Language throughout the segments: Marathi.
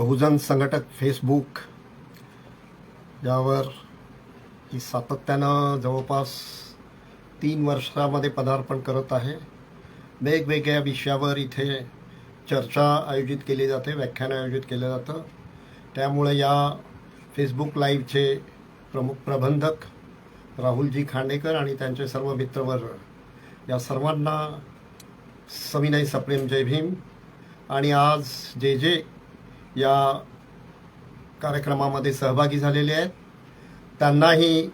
बहुजन संघटक फेसबुक यावर ही सातत्यानं जवळपास 3 वर्षामध्ये पदार्पण करत आहे। वेगवेगळ्या विषयावर इथे चर्चा आयोजित केली जाते, व्याख्यान आयोजित केलं जातं। त्यामुळे या फेसबुक लाईव्हचे प्रमुख प्रबंधक राहुलजी खांडेकर आणि त्यांचे सर्व मित्रवर्ग या सर्वांना सविनय सप्रेम जय भीम। आणि आज जे या कार्यक्रमामध्ये सहभागी झालेले आहेत त्यांनाही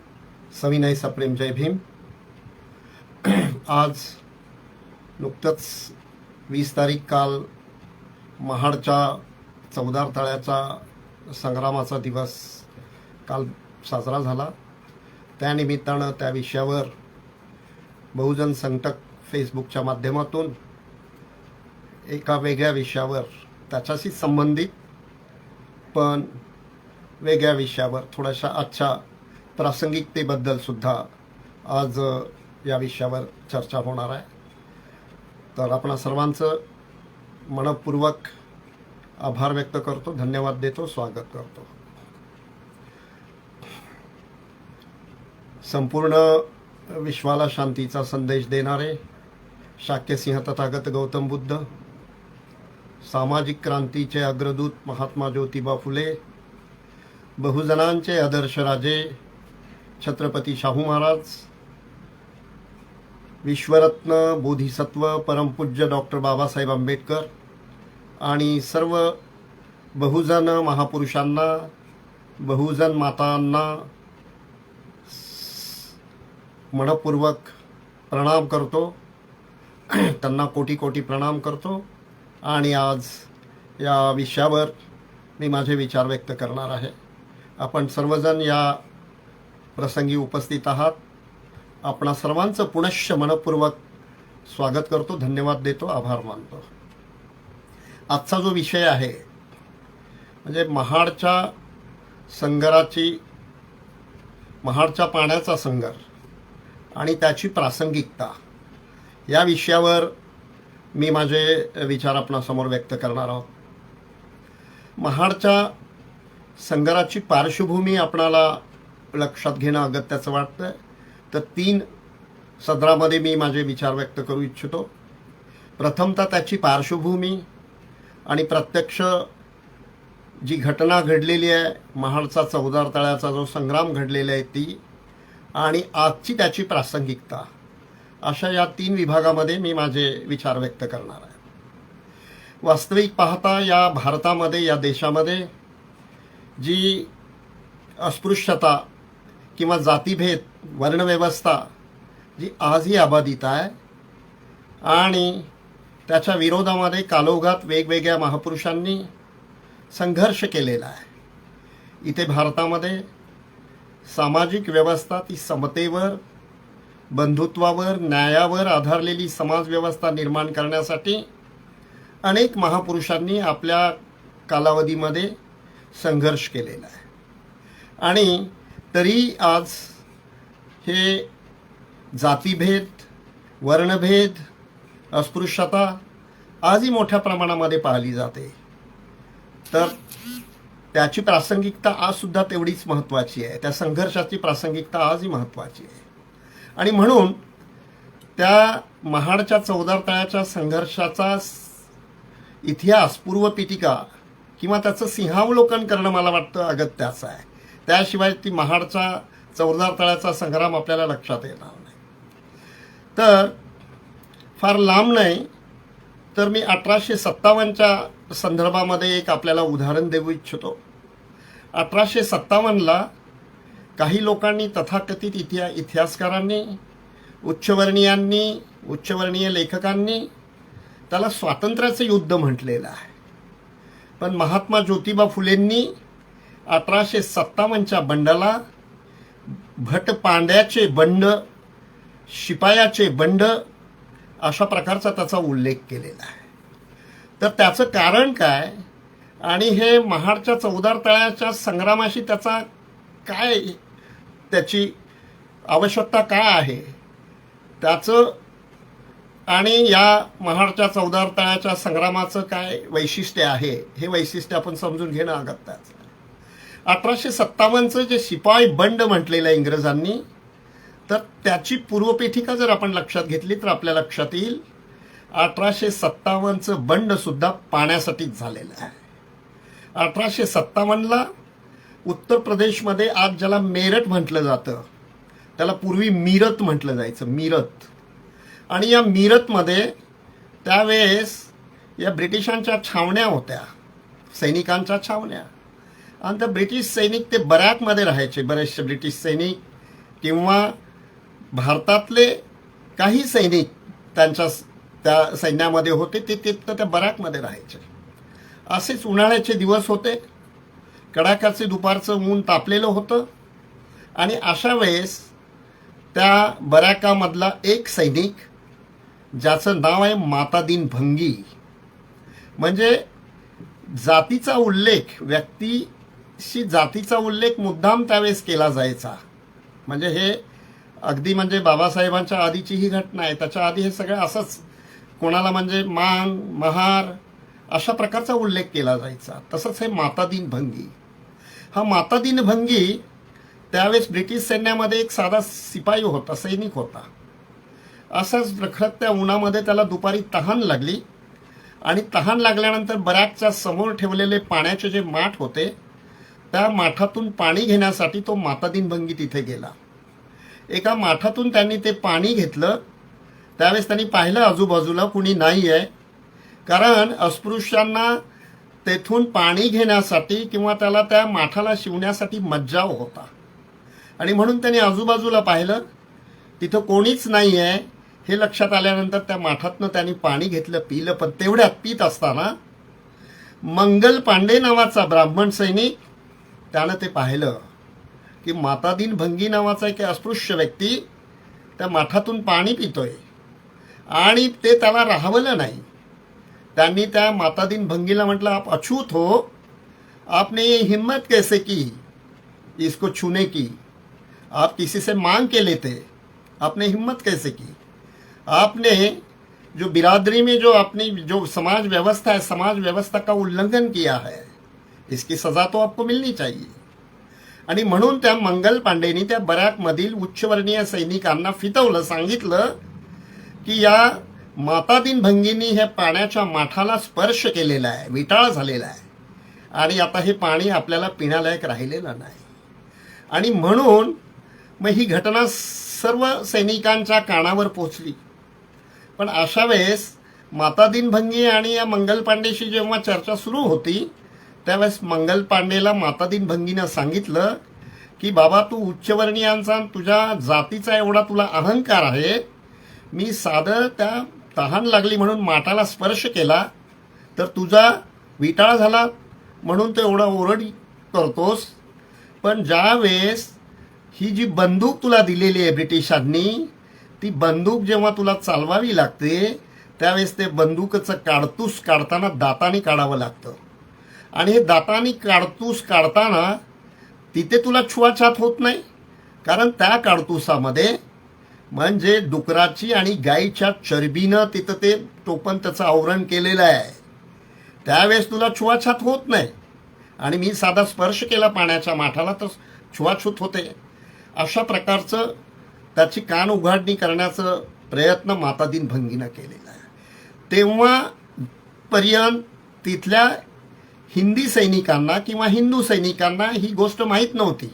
सविनय सप्रेम जय भीम। आज नुकतंच 20 तारीख काल महाडच्या चौदार तळ्याचा संग्रामाचा दिवस काल साजरा झाला। त्यानिमित्तानं त्या विषयावर बहुजन संघटक फेसबुकच्या माध्यमातून एका वेगळ्या विषयावर त्याच्याशी संबंधित पण वेगळ्या विषयावर थोड्याशा आजच्या प्रासंगिकतेबद्दल सुद्धा आज या विषयावर चर्चा होणार आहे। तर आपण सर्वांचं मनपूर्वक आभार व्यक्त करतो, धन्यवाद देतो, स्वागत करतो। संपूर्ण विश्वाला शांतीचा संदेश देणारे शाक्यसिंह तथागत गौतम बुद्ध, सामाजिक क्रांतीचे अग्रदूत महात्मा ज्योतिबा फुले, बहुजनांचे आदर्श राजे छत्रपती शाहू महाराज, विश्वरत्न बोधिसत्व परमपूज्य डॉक्टर बाबासाहेब आंबेडकर आणि सर्व बहुजन महापुरुषांना, बहुजन मातांना मनपूर्वक प्रणाम करतो, त्यांना कोटी कोटी प्रणाम करतो। आणि आज या विषयावर मी माझे विचार व्यक्त करणार आहे। आपण सर्वजण या प्रसंगी उपस्थित आहात, आपणा सर्वांचं पुनश्च मनपूर्वक स्वागत करतो, धन्यवाद देतो, आभार मानतो। आजचा जो विषय आहे म्हणजे महाडच्या पाण्याचा संघर्ष आणि त्याची प्रासंगिकता या विषयावर मी माझे विचार आपणासमोर व्यक्त करणार आहोत। महाडच्या संघर्षाची पार्श्वभूमी आपणाला लक्षात घेणं अगत्याचं वाटतं। तर 3 सदरामध्ये मी माझे विचार व्यक्त करू इच्छितो। प्रथमतः त्याची पार्श्वभूमी आणि प्रत्यक्ष जी घटना घडलेली आहे, महाडचा चौदार तळ्याचा जो संग्राम घडलेला आहे ती, आणि आजची त्याची प्रासंगिकता, अशा या 3 विभागामध्ये मी माझे विचार व्यक्त करणार आहे। वास्तविक पाहता या भारतामध्ये, या देशामध्ये जी अस्पृश्यता किंवा जातीभेद, वर्णव्यवस्था जी आजही अबाधित आहे आणि त्याच्या विरोधामध्ये कालोघात वेगवेगळ्या महापुरुषांनी संघर्ष केलेला आहे। इथे भारतामध्ये सामाजिक व्यवस्था ती समतेवर, बंधुत्वावर, न्यायावर आधारलेली समाजव्यवस्था निर्माण करण्यासाठी अनेक महापुरुषांनी आपल्या कालावधीमध्ये संघर्ष केलेला आहे। आणि तरी आज हे जातीभेद, वर्णभेद, अस्पृश्यता आजही मोठ्या प्रमाणामध्ये पाहिली जाते। तर त्याची प्रासंगिकता आजसुद्धा तेवढीच महत्त्वाची आहे, त्या संघर्षाची प्रासंगिकता आजही महत्त्वाची आहे। आणि म्हणून त्या महाडच्या चौदार तळ्याच्या संघर्षाचा इतिहास, पूर्वपीठिका किंवा त्याचं सिंहावलोकन करणं मला वाटतं अगत्याचं आहे। त्याशिवाय ती महाडचा चौदार तळ्याचा संग्राम आपल्याला लक्षात येणार नाही। तर फार लांब नाही तर मी 1857च्या संदर्भामध्ये एक आपल्याला उदाहरण देऊ इच्छितो। 1857ला काही लोकांनी, तथाकथित इतिहासकारांनी, उच्चवर्णीय लेखकांनी त्याला स्वातंत्र्याचं युद्ध म्हटलेलं आहे। पण महात्मा ज्योतिबा फुलेंनी 1857च्या बंडाला भटपांड्याचे बंड, शिपायाचे बंड अशा प्रकारचा त्याचा उल्लेख केलेला आहे। तर त्याचं कारण काय आणि हे महाडच्या चौदार तळ्याच्या संग्रामाशी त्याचा काय, त्याची आवश्यकता काय आहे, त्याचं आणि या महाडच्या चौदार तळ्याच्या संग्रामाचं काय वैशिष्ट्य आहे हे वैशिष्ट्य आपण समजून घेणं अगत्य आहे. 1857चं जे शिपाई बंड म्हटलेलं आहे इंग्रजांनी, तर त्याची पूर्वपीठिका जर आपण लक्षात घेतली तर आपल्या लक्षात येईल 1857चं बंड सुद्धा पाण्यासाठीच झालेलं आहे. 1857ला उत्तर प्रदेशमध्ये आज ज्याला मेरठ म्हटलं जातं त्याला पूर्वी मीरत म्हटलं जायचं, मीरत. आणि या मीरतमध्ये त्यावेळेस या ब्रिटिशांच्या छावण्या होत्या, सैनिकांच्या छावण्या. आणि त्या ब्रिटिश सैनिक ते बरॅकमध्ये राहायचे. बरेचसे ब्रिटिश सैनिक किंवा भारतातले काही सैनिक त्यांच्या त्या सैन्यामध्ये होते, ते तिथं त्या बरॅकमध्ये राहायचे. असेच उन्हाळ्याचे दिवस होते, कडाक्याचे दुपारचं ऊन तापलेलं होतं. आणि अशा वेळेस त्या बरॅकामधला एक सैनिक ज्याचं नाव आहे मातादीन भंगी, म्हणजे जातीचा उल्लेख, व्यक्तीशी जातीचा उल्लेख मुद्दाम त्यावेळेस केला जायचा. म्हणजे हे अगदी म्हणजे बाबासाहेबांच्या आधीची ही घटना आहे. त्याच्या आधी हे सगळं असंच कोणाला म्हणजे मांग महार अशा प्रकारचा उल्लेख केला जायचा. तसंच हे मातादीन भंगी, हा मातादीन भंगी त्यावेळेस ब्रिटिश सैन्यामध्ये एक साधा शिपाई होता, सैनिक होता. असंच रखडत्या उन्हामध्ये त्याला दुपारी तहान लागली आणि तहान लागल्यानंतर बरॅकच्या समोर ठेवलेले पाण्याचे जे माठ होते त्या माठातून पाणी घेण्यासाठी तो मातादीन भंगी तिथे गेला. एका माठातून त्यांनी ते पाणी घेतलं. त्यावेळेस त्यांनी पाहिलं आजूबाजूला कुणी नाही आहे, कारण अस्पृश्यांना तेथून पाणी घेण्यासाठी किंवा त्याला त्या माठाला शिवण्यासाठी मज्जाव होता. आणि म्हणून त्यांनी आजूबाजूला पाहिलं, तिथं कोणीच नाही आहे. हे लक्षात आल्यानंतर त्या माठातनं त्यांनी पाणी घेतलं, पिलं. पण तेवढ्यात पित असताना मंगल पांडे नावाचा ब्राह्मण सैनिक त्यानं ते पाहिलं की मातादीन भंगी नावाचा एक अस्पृश्य व्यक्ती त्या माठातून पाणी पितोय. आणि ते त्याला राहवलं नाही. त्यांनी त्या मातादीन भंगीला म्हटलं, आप अछूत हो, आपने ये हिम्मत कैसे की इसको छूने की, आप किसी से मांग के लेते, आपने हिम्मत कैसे की, आपने जो बिरादरी में जो अपनी जो समाज व्यवस्था है, समाज व्यवस्था का उल्लंघन किया है, इसकी सजा तो आपको मिलनी चाहिए. आणि म्हणून त्या मंगल पांडेनी त्या बरॅकमधील उच्चवर्णीय सैनिकांना फितवलं, सांगितलं की या मातादीन भंगीनी हे पाण्याच्या माठाला स्पर्श केलेला आहे, विटाळ झालेला आहे आणि आता हे पाणी आपल्याला पिण्यालायक राहिलेलं नाही. आणि म्हणून मग ही घटना सर्व सैनिकांच्या कानावर पोचली. पण अशा वेळेस मातादीन भंगी आणि या मंगल पांडेशी जेव्हा चर्चा सुरू होती त्यावेळेस मंगल पांडेला मातादीन भंगीनं सांगितलं की बाबा, तू उच्चवर्णीयांचा तुझ्या जातीचा एवढा तुला अहंकार आहे, मी साधं त्या तहान लागली म्हणून माठाला स्पर्श केला तर तुझा विटाळ झाला म्हणून तो एवढा ओरड करतोस. पण ज्या वेळेस ही जी बंदूक तुला दिलेली आहे ब्रिटिशांनी, ती बंदूक जेव्हा तुला चालवावी लागते त्यावेळेस ते बंदूकचं काडतूस काढताना दाताने काढावं लागतं. आणि हे दाताने काडतूस काढताना तिथे तुला छुवाछात होत नाही, कारण त्या काडतुसामध्ये म्हणजे डुकराची आणि गाईच्या चरबीनं तिथं ते टोपण त्याचं आवरण केलेलं आहे. त्यावेळेस तुला छुवाछात होत नाही. आणि मी साधा स्पर्श केला पाण्याच्या माठाला तर छुवाछूत होते. अशा प्रकारचं त्याची कान उघाडणी करण्याचं प्रयत्न मातादीन भंगीनं केलेला आहे. तेव्हापर्यंत तिथल्या हिंदी सैनिकांना किंवा हिंदू सैनिकांना ही गोष्ट माहीत नव्हती.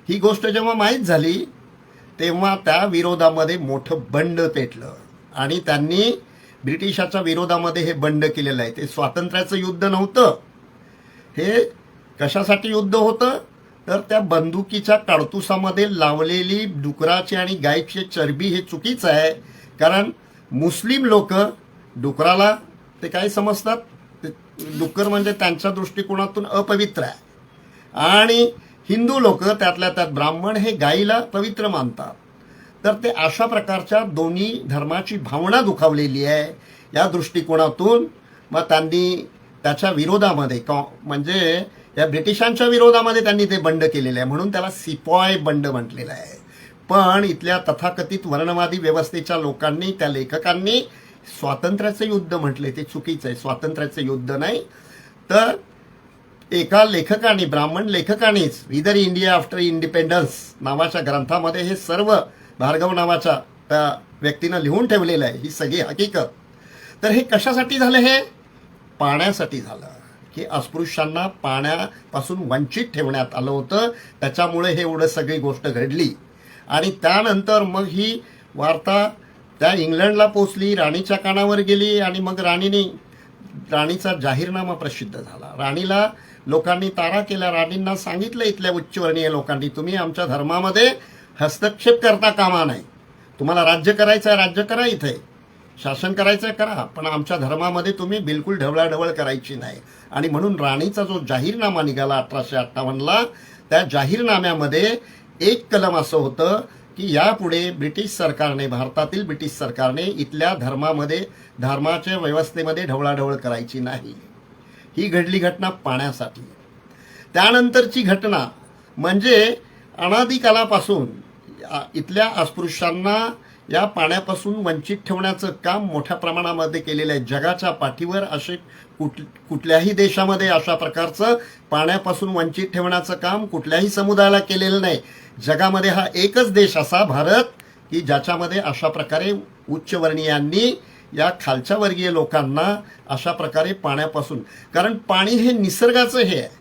ही गोष्ट जेव्हा माहीत झाली तेव्हा त्या विरोधामध्ये मोठं बंड पेटलं आणि त्यांनी ब्रिटिशाच्या विरोधामध्ये हे बंड केलेलं आहे. ते स्वातंत्र्याचं युद्ध नव्हतं, हे कशासाठी युद्ध होतं तर त्या बंदुकीच्या काडतुसामध्ये लावलेली डुकराची आणि गायीची चरबी हे चुकीचं आहे. कारण मुस्लिम लोक डुकराला ते काय समजतात, डुक्कर म्हणजे त्यांच्या दृष्टिकोनातून अपवित्र आहे आणि हिंदू लोक त्यातल्या त्यात ब्राह्मण हे गायीला पवित्र मानतात. तर ते अशा प्रकारच्या दोन्ही धर्माची भावना दुखावलेली आहे. या दृष्टिकोनातून मग त्यांनी त्याच्या विरोधामध्ये म्हणजे या ब्रिटिशांच्या विरोधामध्ये त्यांनी ते बंड केलेलं आहे. म्हणून त्याला सिपॉय बंड म्हटलेलं आहे. पण इथल्या तथाकथित वर्णवादी व्यवस्थेच्या लोकांनी, त्या लेखकांनी स्वातंत्र्याचं युद्ध म्हटले, ते चुकीचं आहे. स्वातंत्र्याचं युद्ध नाही, तर एका लेखकाने, ब्राह्मण लेखकानेच विदर इंडिया आफ्टर इंडिपेंडन्स नावाच्या ग्रंथामध्ये हे सर्व, भार्गव नावाच्या त्या व्यक्तीनं लिहून ठेवलेलं आहे, ही सगळी हकीकत. तर हे कशासाठी झालं? हे पाण्यासाठी झालं, की अस्पृश्यांना पाण्यापासून वंचित ठेवण्यात आलं होतं. त्याच्यामुळे हे एवढं सगळी गोष्ट घडली. आणि त्यानंतर मग ही वार्ता त्या इंग्लंडला पोचली, राणीच्या कानावर गेली, आणि मग राणीचा जाहीरनामा प्रसिद्ध झाला. राणीला लोकांनी तारा केला. राणींना सांगितलं इथल्या उच्चवर्णीय लोकांनी, तुम्ही आमच्या धर्मामध्ये हस्तक्षेप करता कामा नाही. तुम्हाला राज्य करायचं आहे, राज्य करा, इथे शासन करायचं आहे, करा, पण आमच्या धर्मामध्ये तुम्ही बिलकुल ढवळाढवळ करायची नाही. आणि म्हणून राणीचा जो जाहीरनामा निघाला 1858ला, त्या जाहीरनाम्यामध्ये एक कलम असं होतं की यापुढे ब्रिटिश सरकारने, भारतातील ब्रिटिश सरकारने इथल्या धर्माच्या व्यवस्थेमध्ये ढवळाढवळ करायची नाही. ही घडली घटना पाण्यासाठी. त्यानंतरची घटना म्हणजे अनादिकालापासून इथल्या अस्पृश्यांना या पाण्यापासून वंचित ठेवण्याचं काम मोठ्या प्रमाणामध्ये केलेलं आहे. जगाच्या पाठीवर असे कुठल्याही देशामध्ये अशा प्रकारचं पाण्यापासून वंचित ठेवण्याचं काम कुठल्याही समुदायाला केलेलं नाही. जगामध्ये हा एकच देश असा, भारत, की ज्याच्यामध्ये अशा प्रकारे उच्चवर्णीयांनी या खालच्या वर्गीय लोकांना अशा प्रकारे पाण्यापासून, कारण पाणी हे निसर्गाचं हे आहे.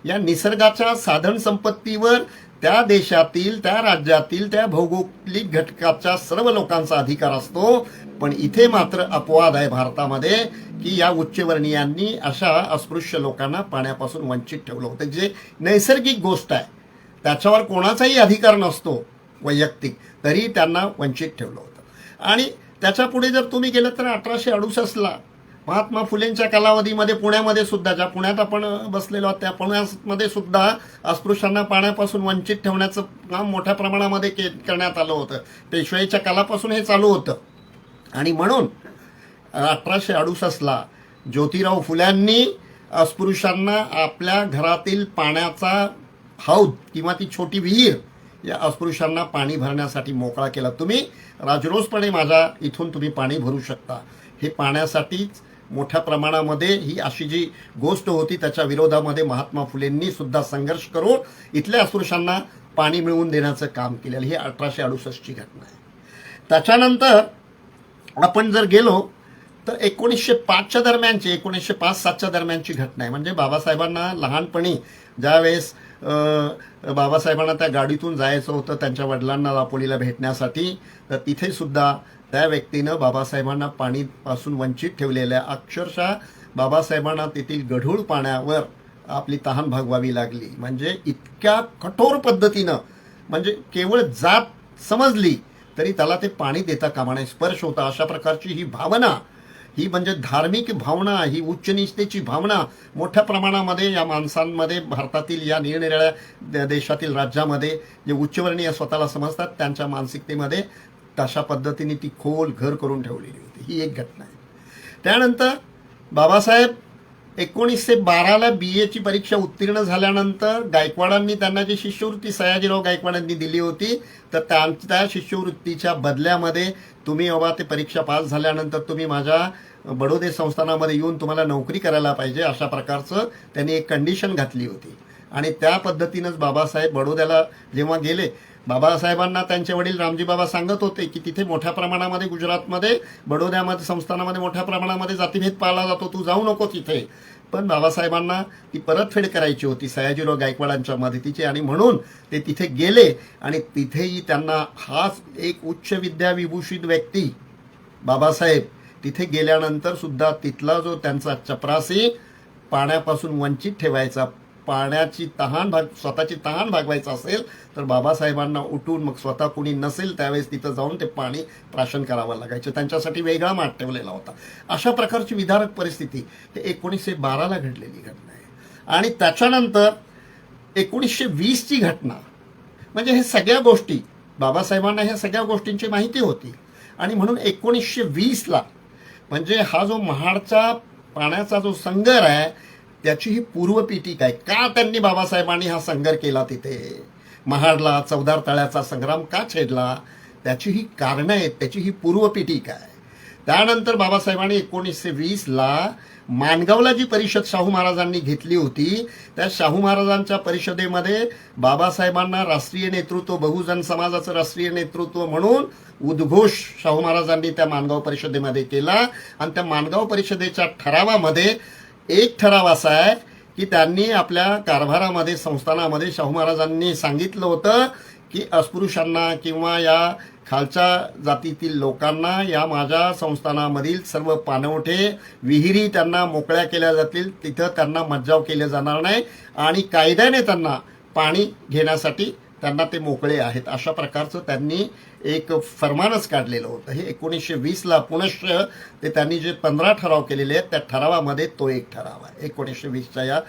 या निसर्गाच्या साधन संपत्तीवर त्या देशातील, त्या राज्यातील, त्या भौगोलिक घटकाच्या सर्व लोकांचा अधिकार असतो. पण इथे मात्र अपवाद आहे भारतामध्ये, की या उच्चवर्णीयांनी अशा अस्पृश्य लोकांना पाण्यापासून वंचित ठेवलं होतं. जे नैसर्गिक गोष्ट आहे, त्याच्यावर कोणाचाही अधिकार नसतो वैयक्तिक, तरी त्यांना वंचित ठेवलं होतं. आणि त्याच्या पुढे जर तुम्ही गेलं तर 1868ला महात्मा फुलेंच्या कालावधीमध्ये पुण्यामध्ये सुद्धा, ज्या पुण्यात आपण बसलेलो आहोत त्या पुण्यामध्ये सुद्धा अस्पृश्यांना पाण्यापासून वंचित ठेवण्याचं काम मोठ्या प्रमाणामध्ये करण्यात आलं होतं. पेशवाईच्या कालापासून हे चालू होतं. आणि म्हणून 1868ला ज्योतिराव फुल्यांनी अस्पृश्यांना आपल्या घरातील पाण्याचा हौद किंवा ती छोटी विहीर या अस्पृश्यांना पाणी भरण्यासाठी मोकळा केला. तुम्ही राजरोसपणे माझ्या इथून तुम्ही पाणी भरू शकता. हे पाण्यासाठीच मोठ्या प्रमाणामध्ये ही अशी जी गोष्ट होती, त्याच्या विरोधामध्ये महात्मा फुलेंनी सुद्धा संघर्ष करून इथल्या अस्पृश्यांना पाणी मिळवून देण्याचं काम केलेलं. ही 1868ची घटना आहे. त्याच्यानंतर आपण जर गेलो तर 1905च्या दरम्यानची, 1905-07च्या दरम्यानची घटना आहे. म्हणजे बाबासाहेबांना लहानपणी ज्यावेळेस बाबासाहेबांना त्या गाडीतून जायचं होतं त्यांच्या वडिलांना दापोलीला भेटण्यासाठी, तर तिथे सुद्धा त्या व्यक्तीनं बाबासाहेबांना पाणीपासून वंचित ठेवलेल्या, अक्षरशः बाबासाहेबांना तेथील गढूळ पाण्यावर आपली तहान भागवावी लागली. म्हणजे इतक्या कठोर पद्धतीनं, म्हणजे केवळ जात समजली तरी त्याला ते पाणी देता कामा नये, स्पर्श होता, अशा प्रकारची ही भावना, ही म्हणजे धार्मिक भावना, ही उच्चनीचतेची भावना मोठ्या प्रमाणामध्ये या माणसांमध्ये, भारतातील या निरनिराळ्या देशातील राज्यामध्ये जे उच्चवर्णीय स्वतःला समजतात त्यांच्या मानसिकतेमध्ये तशा पद्धतीने ती खोल घर करून ठेवलेली होती. ही एक घटना आहे. त्यानंतर बाबासाहेब 1912ला BA ची परीक्षा उत्तीर्ण झाल्यानंतर गायकवाडांनी त्यांना जी शिष्यवृत्ती सयाजीराव गायकवाडांनी दिली होती, तर त्या शिष्यवृत्तीच्या बदल्यामध्ये तुम्ही बाबा ते परीक्षा पास झाल्यानंतर तुम्ही माझ्या बडोदे संस्थानामध्ये येऊन तुम्हाला नोकरी करायला पाहिजे, अशा प्रकारचं त्यांनी एक कंडिशन घातली होती. आणि त्या पद्धतीनंच बाबासाहेब बडोद्याला जेव्हा गेले, बाबासाहेबांना त्यांचे वडील रामजी बाबा सांगत होते की तिथे मोठ्या प्रमाणामध्ये गुजरातमध्ये बडोद्यामध्ये संस्थानामध्ये मोठ्या प्रमाणामध्ये जातीभेद पाळला जातो, तू जाऊ नको तिथे. पण बाबासाहेबांना ती परतफेड करायची होती सयाजीराव गायकवाडांच्या मदतीची, आणि म्हणून ते तिथे गेले. आणि तिथेही त्यांना हाच एक उच्च विद्याविभूषित व्यक्ती बाबासाहेब तिथे गेल्यानंतर सुद्धा तिथला जो त्यांचा चपरासी पाण्यापासून वंचित ठेवायचा, पाण्याची स्वतःची तहान भागवायचं असेल तर बाबासाहेबांना उठून, मग स्वतः कोणी नसेल त्यावेळेस तिथं जाऊन ते पाणी प्राशन करावं लागायचं. त्यांच्यासाठी वेगळा माठ ठेवलेला होता. अशा प्रकारची विदारक परिस्थिती हे 1912ला घडलेली घटना आहे. आणि त्याच्यानंतर 1920ची घटना, म्हणजे हे सगळ्या गोष्टी बाबासाहेबांना ह्या सगळ्या गोष्टींची माहिती होती. आणि म्हणून 1920ला म्हणजे हा जो महाडचा पाण्याचा जो संघर आहे त्याची ही पूर्वपीठिका आहे. का त्यांनी बाबासाहेबांनी हा संघर्ष केला तिथे, महाडला चौदार तळ्याचा संग्राम का छेडला, त्याची ही कारणं आहेत, त्याची ही पूर्वपीठिका आहे. त्यानंतर बाबासाहेबांनी 1920ला माणगावला जी परिषद शाहू महाराजांनी घेतली होती, त्या शाहू महाराजांच्या परिषदेमध्ये बाबासाहेबांना राष्ट्रीय नेतृत्व, बहुजन समाजाचं राष्ट्रीय नेतृत्व म्हणून उद्घोष शाहू महाराजांनी त्या माणगाव परिषदेमध्ये केला. आणि त्या माणगाव परिषदेच्या ठरावामध्ये एक ठराव असा आहे की त्यांनी आपल्या कारभारामध्ये, संस्थानामध्ये शाहू महाराजांनी सांगितलं होतं की अस्पृश्यांना किंवा या खालच्या जातीतील लोकांना या माझ्या संस्थानामधील सर्व पाणवठे, विहिरी त्यांना मोकळ्या केल्या जातील, तिथं त्यांना मज्जाव केले जाणार नाही आणि कायद्याने त्यांना पाणी घेण्यासाठी त्यांना ते मोकळे आहेत, अशा प्रकारचं त्यांनी एक फरमानच काढलेलं होतं. हे 1920ला पुनश्च ते त्यांनी जे 15 ठराव केलेले आहेत त्या ठरावामध्ये तो एक ठराव आहे 1920च्या या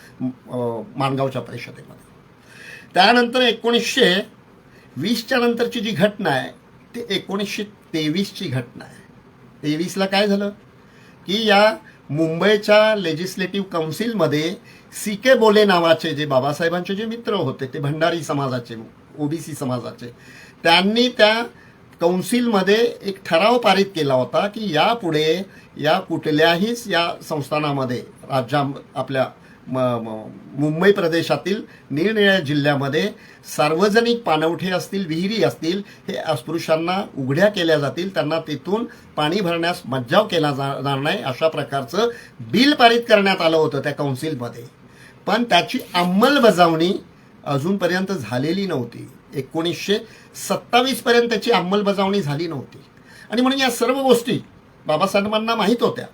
माणगावच्या परिषदेमध्ये. त्यानंतर 1920च्या नंतरची जी घटना आहे ते 1923ची घटना आहे. 23ला काय झालं की या मुंबईच्या लेजिस्लेटिव्ह काउन्सिलमध्ये सी.के. बोले नावाचे जे बाबासाहेबांचे जे मित्र होते, ते भंडारी समाजाचे, ओबीसी समाजाचे, त्यांनी त्या काउन्सिलमध्ये एक ठराव पारित केला होता की यापुढे या कुठल्याही या संस्थानामध्ये आपल्या मुंबई प्रदेशातील निरनिराळ्या जिल्ह्यामध्ये सार्वजनिक पाणवठे असतील, विहिरी असतील, हे अस्पृश्यांना उघड्या केल्या जातील, त्यांना तिथून पाणी भरण्यास मज्जाव केला जाणार नाही, अशा प्रकारचं बिल पारित करण्यात आलं होतं त्या काउन्सिलमध्ये. पण त्याची अंमलबजावणी अजूनपर्यंत झालेली नव्हती. 1927 पर्यंत त्याची अंमलबजावणी झाली नव्हती आणि म्हणून या सर्व गोष्टी बाबासाहेबांना माहीत होत्या.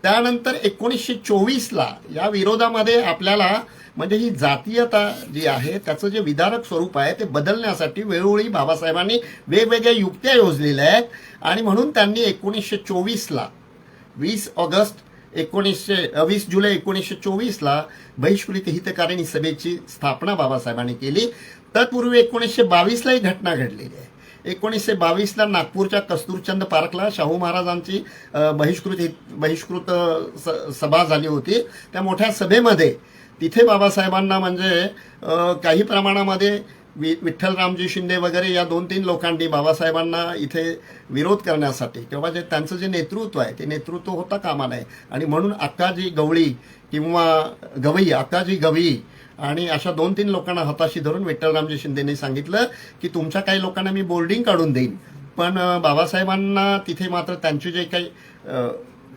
त्यानंतर 1924ला या विरोधामध्ये आपल्याला म्हणजे ही जातीयता जी आहे त्याचं जे विदारक स्वरूप आहे ते बदलण्यासाठी वेळोवेळी बाबासाहेबांनी वेगवेगळ्या युक्त्या योजलेल्या आहेत आणि म्हणून त्यांनी 1924ला 20 जुलै 1924ला बहिष्कृत हितकारिणी सभेची स्थापना बाबासाहेबांनी केली. तत्पूर्वी 1922ला ही घटना घडलेली आहे. 1922ला नागपूरच्या कस्तुरचंद पार्कला शाहू महाराजांची बहिष्कृत सभा झाली होती. त्या मोठ्या सभेमध्ये तिथे बाबासाहेबांना म्हणजे काही प्रमाणामध्ये विठ्ठलरामजी शिंदे वगैरे या 2-3 लोकांनी बाबासाहेबांना इथे विरोध करण्यासाठी किंवा जे त्यांचं जे नेतृत्व आहे ते नेतृत्व होता कामा नये आणि म्हणून अक्काजी गवई आणि अशा 2-3 लोकांना हाताशी धरून विठ्ठलरामजी शिंदेने सांगितलं की तुमच्या काही लोकांना मी बोर्डिंग काढून देईन, पण बाबासाहेबांना तिथे मात्र त्यांची जे काही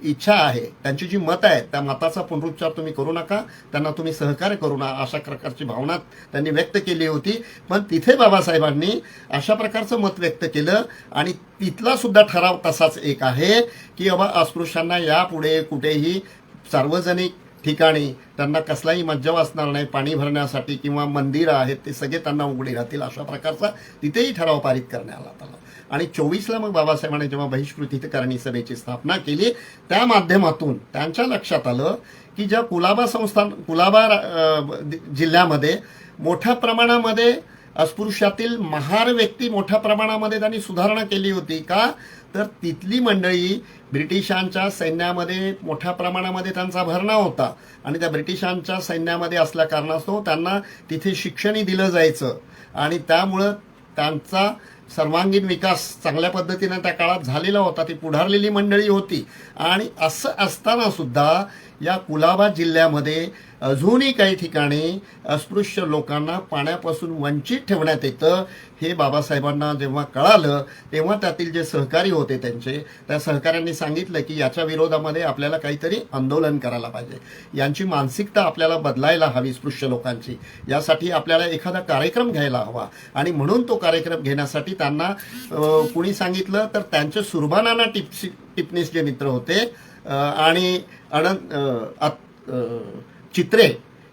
इच्छा आहे, त्यांची जी मतं आहेत त्या मताचा पुनरुच्चार तुम्ही करू नका, त्यांना तुम्ही सहकार्य करू नका, अशा प्रकारची भावना त्यांनी व्यक्त केली होती. पण तिथे बाबासाहेबांनी अशा प्रकारचं मत व्यक्त केलं आणि तिथला सुद्धा ठराव तसाच एक आहे की बाबा अस्पृश्यांना यापुढे कुठेही सार्वजनिक ठिकाणी त्यांना कसलाही मज्जाव असणार नाही, पाणी भरण्यासाठी किंवा मंदिरं आहेत ते सगळे त्यांना उघडे राहतील, अशा प्रकारचा तिथेही ठराव पारित करण्यात आला. आणि 24ला मग बाबासाहेबांनी जेव्हा बहिष्कृत हितकारिणी सभेची स्थापना केली त्या माध्यमातून त्यांच्या लक्षात आलं की ज्या कुलाबा जिल्ह्यामध्ये मोठ्या प्रमाणामध्ये अस्पृश्यातील महार व्यक्ती मोठ्या प्रमाणामध्ये त्यांनी सुधारणा केली होती. का तर तिथली मंडळी ब्रिटिशांच्या सैन्यामध्ये मोठ्या प्रमाणामध्ये त्यांचा भरणा होता आणि त्या ब्रिटिशांच्या सैन्यामध्ये असल्या कारणास्तव त्यांना तिथे शिक्षणही दिलं जायचं आणि त्यामुळं त्यांचा सर्वांगीण विकास चांगल्या पद्धतीने त्या काळात झालेला होता. ती पुढारलेली मंडळी होती आणि असं असताना सुद्धा या कुलाबा जिल्ह्यामध्ये अजूनही काही ठिकाणी अस्पृश्य लोकांना पाण्यापासून वंचित ठेवण्यात येतं. हे बाबासाहेबांना जेव्हा कळालं तेव्हा त्यातील जे सहकारी होते त्या सहकाऱ्यांनी सांगितलं की याच्या विरोधामध्ये आपल्याला काहीतरी आंदोलन करायला पाहिजे, यांची मानसिकता आपल्याला बदलायला हवी स्पृश्य लोकांची, यासाठी आपल्याला एखादा कार्यक्रम घ्यायला हवा. आणि म्हणून तो कार्यक्रम घेण्यासाठी त्यांना कुणी सांगितलं तर त्यांचे सुरबानाना टिपणीस जे मित्र होते आणि चित्रे,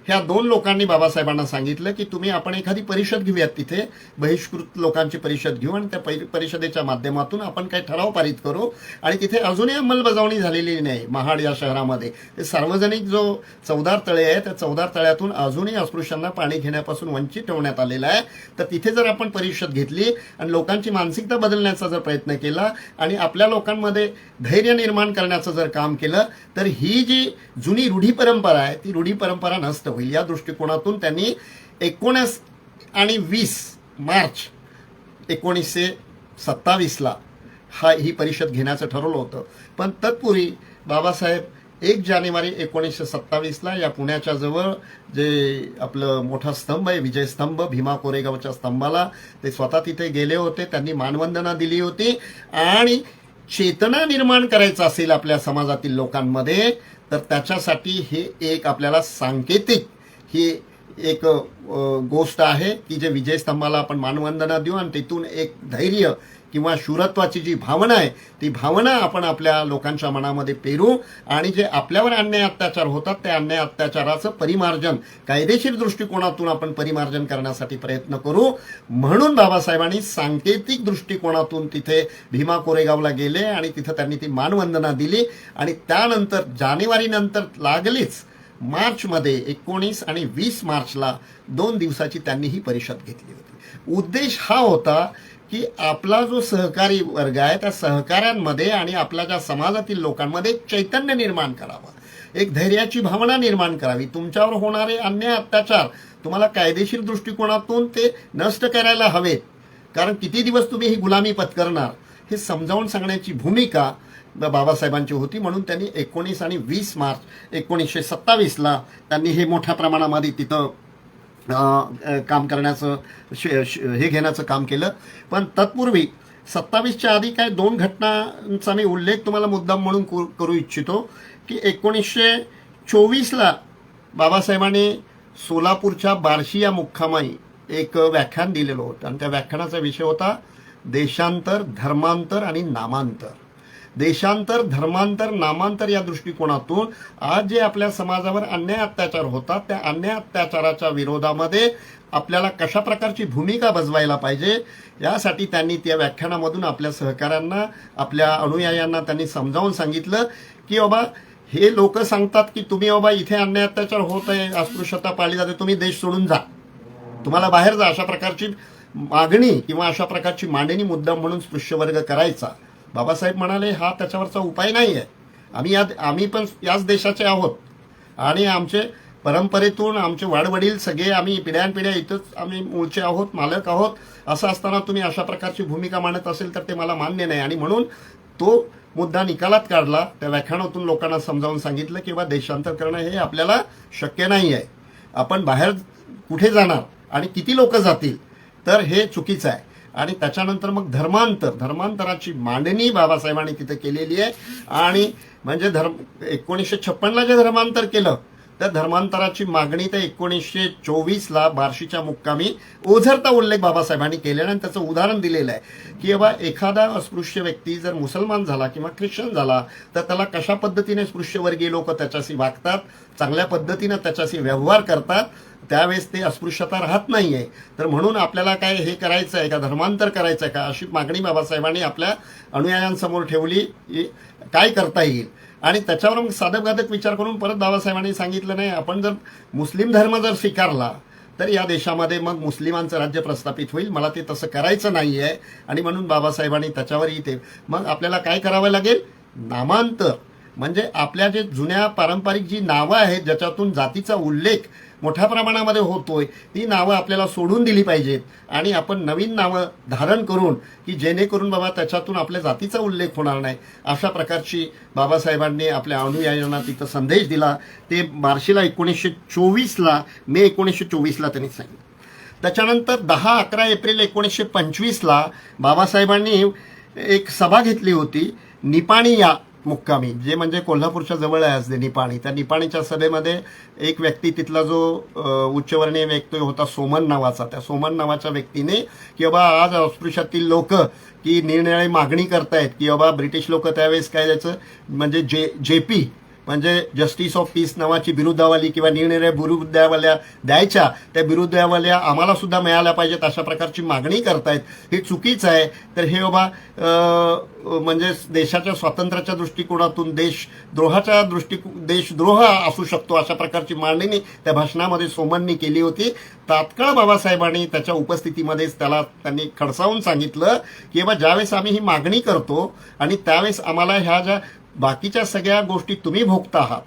ह्या 2 लोकांनी बाबासाहेबांना सांगितलं की आपण एखादी परिषद घेऊयात, तिथे बहिष्कृत लोकांची परिषद घेऊ आणि त्या परिषदेच्या माध्यमातून आपण काही ठराव पारित करू. आणि तिथे अजूनही अंमलबजावणी झालेली नाही महाड या शहरामध्ये. ते सार्वजनिक जो 14 तळे आहे त्या 14 तळ्यातून अजूनही अस्पृश्यांना पाणी घेण्यापासून वंचित ठेवण्यात आलेलं आहे. तर तिथे जर आपण परिषद घेतली आणि लोकांची मानसिकता बदलण्याचा जर प्रयत्न केला आणि आपल्या लोकांमध्ये धैर्य निर्माण करण्याचं जर काम केलं तर ही जी जुनी रूढी परंपरा आहे ती रूढी परंपरा नष्ट होईल. या दृष्टिकोनातून त्यांनी 19 आणि 20 मार्च 1927ला ही परिषद घेण्याचं ठरवलं होतं. पण तत्पूर्वी बाबासाहेब 1 जानेवारी 1927ला या पुण्याच्या जवळ जे आपलं मोठा स्तंभ आहे, विजय स्तंभ, भीमा कोरेगावच्या स्तंभाला ते स्वतः तिथे गेले होते. त्यांनी मानवंदना दिली होती. आणि चेतना निर्माण करायचं असेल आपल्या समाजातील लोकांमध्ये तर त्याच्यासाठी हे एक आपल्याला सांकेतिक ही एक गोष्ट आहे की जे विजय स्तंभाला आपण मानवंदना देऊ आणि तिथून एक धैर्य किंवा शूरत्वाची जी भावना आहे ती भावना आपण आपल्या लोकांच्या मनामध्ये पेरू आणि जे आपल्यावर अन्याय अत्याचार होतात त्या अन्याय अत्याचाराचं परिमार्जन कायदेशीर दृष्टिकोनातून आपण परिमार्जन करण्यासाठी प्रयत्न करू. म्हणून बाबासाहेबांनी सांकेतिक दृष्टिकोनातून तिथे भीमा कोरेगावला गेले आणि तिथं त्यांनी ती मानवंदना दिली. आणि त्यानंतर जानेवारी नंतर लागलीच मार्चमध्ये 19 आणि 20 मार्चला 2 दिवसाची त्यांनी ही परिषद घेतली होती. उद्देश हा होता की आपला जो सहकारी वर्ग आहे त्या सहकाऱ्यांमध्ये आणि आपल्या ज्या समाजातील लोकांमध्ये चैतन्य निर्माण करावं, एक धैर्याची भावना निर्माण करावी. तुमच्यावर होणारे अन्याय अत्याचार तुम्हाला कायदेशीर दृष्टिकोनातून ते नष्ट करायला हवेत, कारण किती दिवस तुम्ही ही गुलामी पत्करणार हे समजावून सांगण्याची भूमिका बाबासाहेबांची होती. म्हणून त्यांनी 19 आणि 20 मार्च 1927ला त्यांनी हे मोठ्या प्रमाणामध्ये तिथं काम करण्याचं हे घेण्याचं काम केलं. पण तत्पूर्वी 27च्या आधी काय 2 घटनांचा मी उल्लेख तुम्हाला मुद्दाम म्हणून करू इच्छितो की 1924ला बाबासाहेबांनी सोलापूरच्या बार्शी या मुक्कामाई एक व्याख्यान दिलेलं होतं आणि त्या व्याख्यानाचा विषय होता देशांतर, धर्मांतर आणि नामांतर. देशांतर, धर्मांतर, नामांतर या दृष्टिकोनातून आज जे आपल्या समाजावर अन्याय अत्याचार होतात त्या अन्याय अत्याचाराच्या विरोधामध्ये आपल्याला कशा प्रकारची भूमिका बजवायला पाहिजे यासाठी त्यांनी त्या व्याख्यानामधून आपल्या सहकाऱ्यांना, आपल्या अनुयायांना त्यांनी समजावून सांगितलं की बाबा हे लोक सांगतात की तुम्ही बाबा इथे अन्याय अत्याचार होत आहे, अस्पृश्यता पाळली जाते, तुम्ही देश सोडून जा, तुम्हाला बाहेर जा, अशा प्रकारची मागणी किंवा अशा प्रकारची मांडणी मुद्दाम म्हणून स्पृश्य वर्ग करायचा. बाबासाहेब म्हणाले हा त्याच्यावरचा उपाय नाही आहे. आम्ही पण याच देशाचे आहोत आणि आमचे परंपरेतून आमचे वाडवडील सगळे आम्ही पिढ्यानपिढ्या इथंच आम्ही मूळचे आहोत, मालक आहोत. असं असताना तुम्ही अशा प्रकारची भूमिका मांडत असेल तर ते मला मान्य नाही. आणि म्हणून तो मुद्दा निकालात काढला. त्या व्याख्यानातून लोकांना समजावून सांगितलं की बा देशांतर करणं हे आपल्याला शक्य नाही आहे. आपण बाहेर कुठे जाणार आणि किती लोक जातील तर हे चुकीचं आहे. आणि त्याच्यानंतर मग धर्मांतराची मांडणी बाबासाहेबांनी तिथे केलेली आहे. आणि म्हणजे 1956ला जे धर्मांतर केलं त्या धर्मांतराची मागणी त्या 1924ला बार्शीच्या मुक्कामी ओझरता उल्लेख बाबासाहेबांनी केलेला आणि त्याचं उदाहरण दिलेलं आहे की बाबा एखादा अस्पृश्य व्यक्ती जर मुसलमान झाला किंवा ख्रिश्चन झाला तर त्याला कशा पद्धतीने स्पृश्यवर्गीय लोक त्याच्याशी वागतात, चांगल्या पद्धतीनं त्याच्याशी व्यवहार करतात, त्यावेळेस ते अस्पृश्यता राहत नाही आहे. तर म्हणून आपल्याला काय हे करायचं आहे का, धर्मांतर करायचं आहे का, अशी मागणी बाबासाहेबांनी आपल्या अनुयायांसमोर ठेवली. काय करता येईल आणि त्याच्यावर मग साधकबाधक विचार करून परत बाबासाहेबांनी सांगितलं नाही आपण जर मुस्लिम धर्म जर स्वीकारला तर या देशामध्ये मग मुस्लिमांचं राज्य प्रस्थापित होईल, मला ते तसं करायचं नाही आहे. आणि म्हणून बाबासाहेबांनी त्याच्यावर इथे मग आपल्याला काय करावं लागेल, नामांतर. म्हणजे आपल्या जे जुन्या पारंपरिक जी नावं आहेत ज्याच्यातून जातीचा उल्लेख मोठ्या प्रमाणामध्ये होतोय ती नावं आपल्याला सोडून दिली पाहिजेत आणि आपण नवीन नावं धारण करून की जेणेकरून बाबा त्याच्यातून आपल्या जातीचा उल्लेख होणार नाही, अशा प्रकारची बाबासाहेबांनी आपल्या अनुयायांना तिथं संदेश दिला. ते बार्शीला 1924ला मे 1924ला त्यांनी सांगितलं. त्याच्यानंतर 10-11 एप्रिल 1925ला बाबासाहेबांनी एक सभा घेतली होती निपाणी या मुक्कामी, जे म्हणजे कोल्हापूरच्या जवळ आहे असते निपाणी. त्या निपाणीच्या सभेमध्ये एक व्यक्ती तिथला जो उच्चवर्णीय व्यक्ती होता सोमन नावाचा, त्या सोमन नावाच्या व्यक्तीने की बाबा आज अस्पृश्यातील लोक की निरनिराळी मागणी करतायत की बाबा ब्रिटिश लोक त्यावेळेस काय द्यायचं म्हणजे JP म्हणजे जस्टिस ऑफ पीस नावाची बिरुदावली किंवा निरनिराळ्या बिरुदावल्या द्यायच्या, त्या बिरुदावल्या आम्हाला सुद्धा मिळाल्या पाहिजेत अशा प्रकारची मागणी करतायत, हे चुकीचं आहे. तर हे बाबा म्हणजे देशाच्या स्वातंत्र्याच्या दृष्टिकोनातून देशद्रोह असू शकतो अशा प्रकारची मांडणी त्या भाषणामध्ये सोमननी केली होती. तात्काळ बाबासाहेबांनी त्याच्या उपस्थितीमध्येच त्यांनी खडसावून सांगितलं की बाबा ज्यावेळेस आम्ही ही मागणी करतो आणि त्यावेळेस आम्हाला ह्या ज्या बाकीच्या सगळ्या गोष्टी तुम्ही भोगता आहात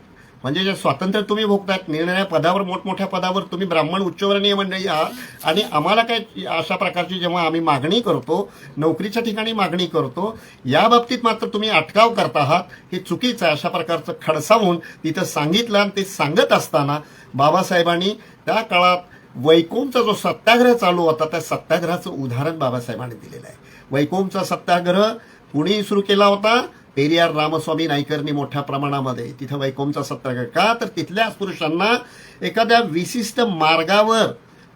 म्हणजे जे स्वातंत्र्य तुम्ही भोगतायत, निर्णय पदावर, मोठमोठ्या पदावर तुम्ही ब्राह्मण उच्चवर्णीय मंडळी आहात, आणि आम्हाला काय अशा प्रकारची जेव्हा आम्ही मागणी करतो, नोकरीच्या ठिकाणी मागणी करतो, या बाबतीत मात्र तुम्ही अटकाव करत आहात, हे चुकीचं आहे. अशा प्रकारचं खडसावून तिथं सांगितलं. आणि ते सांगत असताना बाबासाहेबांनी त्या काळात वैकोमचा जो सत्याग्रह चालू होता, त्या सत्याग्रहाचं उदाहरण बाबासाहेबांनी दिलेलं आहे. वैकोमचा सत्याग्रह कुणी सुरू केला होता? पेरियार रामस्वामी नाईकरनी मोठ्या प्रमाणामध्ये तिथं वैकोमचा सत्याग्रह. का तर तिथल्या पुरुषांना एखाद्या विशिष्ट मार्गावर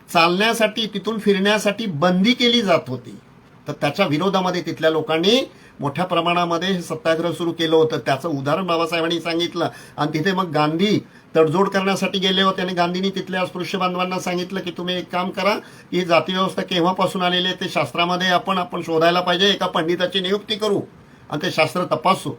चालण्यासाठी, तिथून फिरण्यासाठी बंदी केली जात होती. तर त्याच्या विरोधामध्ये तिथल्या लोकांनी मोठ्या प्रमाणामध्ये हे सत्याग्रह सुरू केलं होतं. त्याचं उदाहरण बाबासाहेबांनी सांगितलं. आणि तिथे मग गांधी तडजोड करण्यासाठी गेले होते, आणि गांधींनी तिथल्या अस्पृश्य बांधवांना सांगितलं की तुम्ही एक काम करा, की जाती व्यवस्था केव्हापासून आलेली आहे ते शास्त्रामध्ये आपण शोधायला पाहिजे, एका पंडिताची नियुक्ती करू आणि ते शास्त्र तपासू,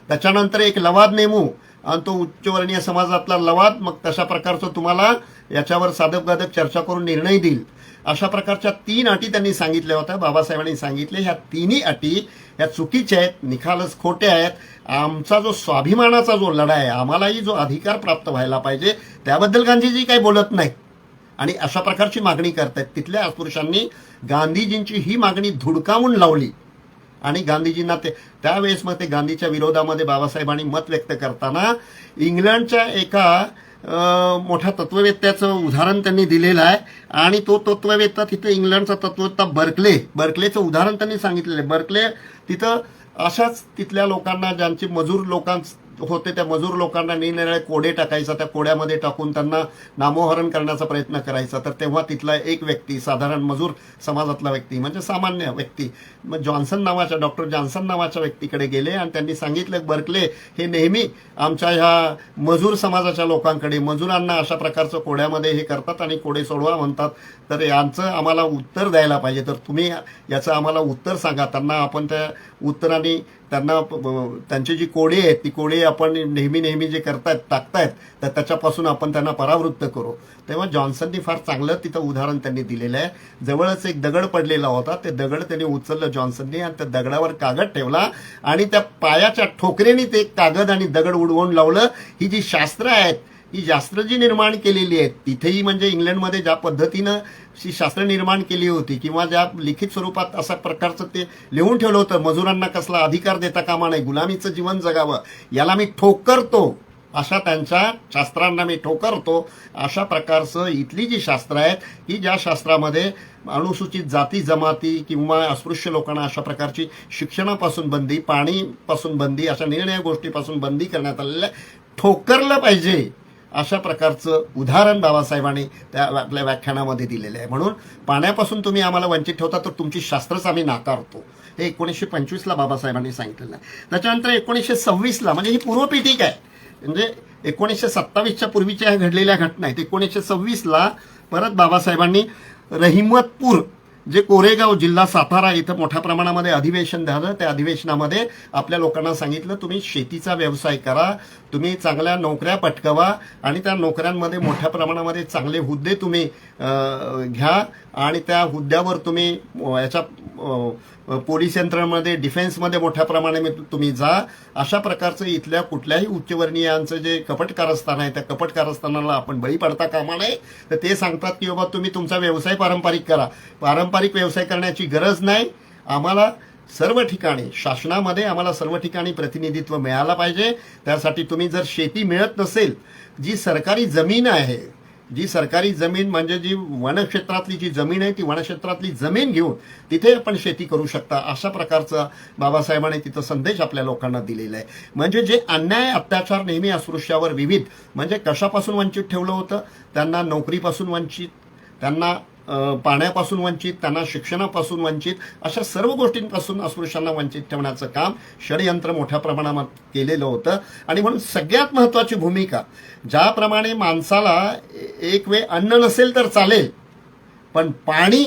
त्याच्यानंतर एक लवाद नेमू, आणि तो उच्चवर्णीय समाजातला लवाद मग तशा प्रकारचं तुम्हाला याच्यावर साधक चर्चा करून निर्णय देईल. अशा प्रकारच्या 3 अटी त्यांनी सांगितल्या होत्या. बाबासाहेबांनी सांगितले ह्या तिन्ही अटी ह्या चुकीच्या आहेत, निखालस खोटे आहेत. आमचा जो स्वाभिमानाचा जो लढा आहे, आम्हालाही जो अधिकार प्राप्त व्हायला पाहिजे, त्याबद्दल गांधीजी काही बोलत नाहीत आणि अशा प्रकारची मागणी करतायत. तिथल्या अस्पृश्यांनी गांधीजींची ही मागणी धुडकावून लावली आणि गांधीजींना त्यावेळेस मग ते गांधीच्या विरोधामध्ये बाबासाहेबांनी मत व्यक्त करताना इंग्लंडच्या एका मोठ्या तत्ववेत्याचं उदाहरण त्यांनी दिलेलं आहे. आणि तो तत्ववेत्ता तिथे इंग्लंडचा तत्ववेत्ता बर्कलेचं उदाहरण त्यांनी सांगितलेलं आहे. बर्कले तिथं अशाच तिथल्या लोकांना, ज्यांचे मजूर होते, त्या मजूर लोकांना निरनिराळे कोडे टाकायचा, त्या कोड्यामध्ये टाकून त्यांना नामोहरण करण्याचा प्रयत्न करायचा. तर तेव्हा तिथला एक व्यक्ती, साधारण मजूर समाजातला व्यक्ती, म्हणजे सामान्य व्यक्ती, मग डॉक्टर जॉन्सन नावाच्या व्यक्तीकडे गेले आणि त्यांनी सांगितलं, बर्कले हे नेहमी आमच्या ह्या मजूर समाजाच्या लोकांकडे, मजुरांना अशा प्रकारचं कोड्यामध्ये हे करतात आणि कोडे सोडवा म्हणतात, तर यांचं आम्हाला उत्तर द्यायला पाहिजे, तर तुम्ही याचं आम्हाला उत्तर सांगा. त्यांना आपण त्या उत्तराने त्यांची जी कोडे आहेत, ती कोडे आपण नेहमी जे टाकतायत, तर त्याच्यापासून आपण त्यांना परावृत्त करू. तेव्हा जॉन्सननी फार चांगलं तिथं उदाहरण त्यांनी दिलेलं आहे. जवळच एक दगड पडलेला होता, ते दगड त्यांनी उचललं जॉन्सननी आणि त्या दगडावर कागद ठेवला आणि त्या पायाच्या ठोकरेने ते कागद आणि दगड उडवून लावलं. ही जी शास्त्र आहेत, ही शास्त्र जी निर्माण केलेली आहेत, तिथेही म्हणजे इंग्लंडमध्ये ज्या पद्धतीनं ही शास्त्र निर्माण केली होती, किंवा ज्या लिखित स्वरूपात अशा प्रकारचं ते लिहून ठेवलं होतं, मजुरांना कसला अधिकार देता कामा नये, गुलामीचं जीवन जगावं, याला मी ठोकरतो, अशा त्यांच्या शास्त्रांना मी ठोकरतो. अशा प्रकारचं इथली जी शास्त्र आहेत, ही ज्या शास्त्रामध्ये अनुसूचित जाती जमाती किंवा अस्पृश्य लोकांना अशा प्रकारची शिक्षणापासून बंदी, पाणीपासून बंदी, अशा निर्णय गोष्टीपासून बंदी करण्यात आलेलं, ठोकरलं पाहिजे, अशा प्रकारचं उदाहरण बाबासाहेबांनी त्या आपल्या व्याख्यानामध्ये दिलेलं आहे. म्हणून पाण्यापासून तुम्ही आम्हाला वंचित ठेवता, तर तुमची शास्त्रच आम्ही नाकारतो. हे 1925ला बाबासाहेबांनी सांगितलेलं आहे. त्याच्यानंतर 1926ला, म्हणजे ही पूर्वपीठिक आहे, म्हणजे 1927च्या पूर्वीच्या ह्या घडलेल्या घटना आहेत. 1926ला परत बाबासाहेबांनी रहिमतपूर, जे कोरेगाव जिल्हा सातारा इथं मोठ्या प्रमाणामध्ये अधिवेशन झालं, त्या अधिवेशनामध्ये आपल्या लोकांना सांगितलं, तुम्ही शेतीचा व्यवसाय करा, तुम्ही चांगल्या नोकऱ्या पटकवा आणि त्या नोकऱ्यांमध्ये मोठ्या प्रमाणामध्ये चांगले हुद्दे तुम्ही घ्या आणि त्या हुद्द्यावर तुम्ही याच्या पोलीस यंत्रणेमध्ये, डिफेन्समध्ये मोठ्या प्रमाणाने तुम्ही जा. अशा प्रकारचं इथल्या कुठल्याही उच्चवर्णीयांचं जे कपट कारस्थान आहे, त्या कपट कारस्थानाला आपण बळी पडता कामा नये. तर ते सांगतात की बाबा तुम्ही तुमचा व्यवसाय पारंपरिक करा, पारंपरिक व्यवसाय करण्याची गरज नाही, आम्हाला सर्व ठिकाणी, शासनामध्ये आम्हाला सर्व ठिकाणी प्रतिनिधित्व मिळालं पाहिजे. त्यासाठी तुम्ही जर शेती मिळत नसेल, जी सरकारी जमीन आहे, जी सरकारी जमीन म्हणजे जी वनक्षेत्रातली जी जमीन आहे, ती वनक्षेत्रातली जमीन घेऊन तिथे आपण शेती करू शकता. अशा प्रकारचा बाबासाहेबांनी तिथं संदेश आपल्या लोकांना दिलेला आहे. म्हणजे जे अन्याय अत्याचार नेहमी अस्पृश्यावर विविध, म्हणजे कशापासून वंचित ठेवलं होतं, त्यांना नोकरीपासून वंचित, त्यांना पाण्यापासून वंचित, त्यांना शिक्षणापासून वंचित, अशा सर्व गोष्टींपासून अस्पृश्यांना वंचित ठेवण्याचं काम षडयंत्र मोठ्या प्रमाणात केलेलं होतं. आणि म्हणून सगळ्यात महत्त्वाची भूमिका, ज्याप्रमाणे माणसाला एक वेळ अन्न नसेल तर चालेल, पण पाणी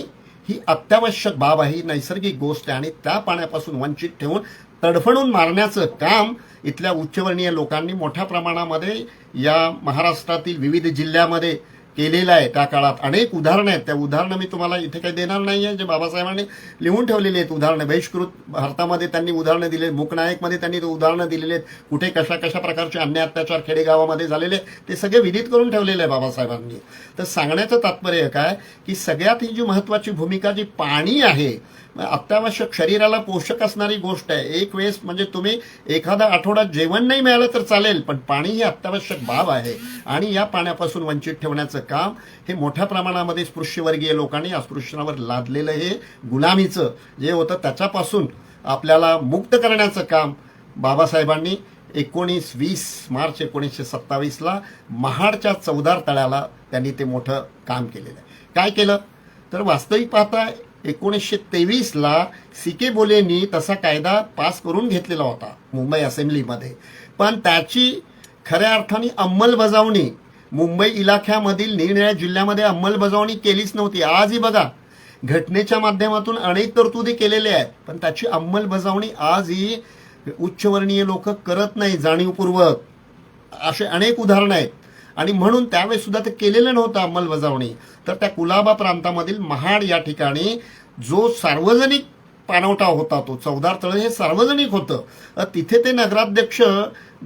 ही अत्यावश्यक बाब आहे, नैसर्गिक गोष्ट आहे, आणि त्या पाण्यापासून वंचित ठेवून तडफडून मारण्याचं काम इथल्या उच्चवर्णीय लोकांनी मोठ्या प्रमाणामध्ये या महाराष्ट्रातील विविध जिल्ह्यामध्ये केलेलं आहे त्या काळात. अनेक उदाहरणं आहेत. त्या उदाहरणं मी तुम्हाला इथे काही देणार नाही आहे, जे बाबासाहेबांनी लिहून ठेवलेली आहेत उदाहरणं. बहिष्कृत भारतामध्ये त्यांनी उदाहरणं दिले, मूकनायकमध्ये त्यांनी उदाहरणं दिलेली आहेत, कुठे कशा कशा प्रकारचे अन्याय अत्याचार खेडेगावामध्ये झालेले ते सगळे विदित करून ठेवलेले आहे बाबासाहेबांनी. तर सांगण्याचं तात्पर्य काय की सगळ्यात ही जी महत्वाची भूमिका जी पाणी आहे, अत्यावश्यक शरीराला पोषक असणारी गोष्ट आहे. एक वेळेस म्हणजे तुम्ही एखादा आठवडा जेवण नाही मिळालं तर चालेल, पण पाणी ही अत्यावश्यक बाब आहे. आणि या पाण्यापासून वंचित ठेवण्याचं काम हे मोठ्या प्रमाणामध्ये स्पृश्यवर्गीय लोकांनी अस्पृश्यांवर लादलेलं हे गुलामीचं जे होतं त्याच्यापासून आपल्याला मुक्त करण्याचं काम बाबासाहेबांनी 19-20 मार्च 1927ला महाडच्या चौदार तळ्याला त्यांनी ते मोठं काम केलेलं आहे. काय केलं तर वास्तविक पाहता 1923ला सी.के. बोलेंनी तसा कायदा पास करून घेतलेला होता मुंबई असेंब्लीमध्ये, पण त्याची खऱ्या अर्थाने अंमलबजावणी मुंबई इलाख्यामधील निरनिराळ्या जिल्ह्यामध्ये अंमलबजावणी केलीच नव्हती. आजही बघा घटनेच्या माध्यमातून अनेक तरतुदी केलेल्या आहेत, पण त्याची अंमलबजावणी आजही उच्चवर्णीय लोक करत नाही जाणीवपूर्वक. असे अनेक उदाहरणं आहेत. आणि म्हणून त्यावेळेस सुद्धा ते केलेलं नव्हतं अंमलबजावणी. तर त्या कुलाबा प्रांतामधील महाड या ठिकाणी जो सार्वजनिक पाणवठा होता, तो चौदार तळे हे सार्वजनिक होतं. तिथे ते नगराध्यक्ष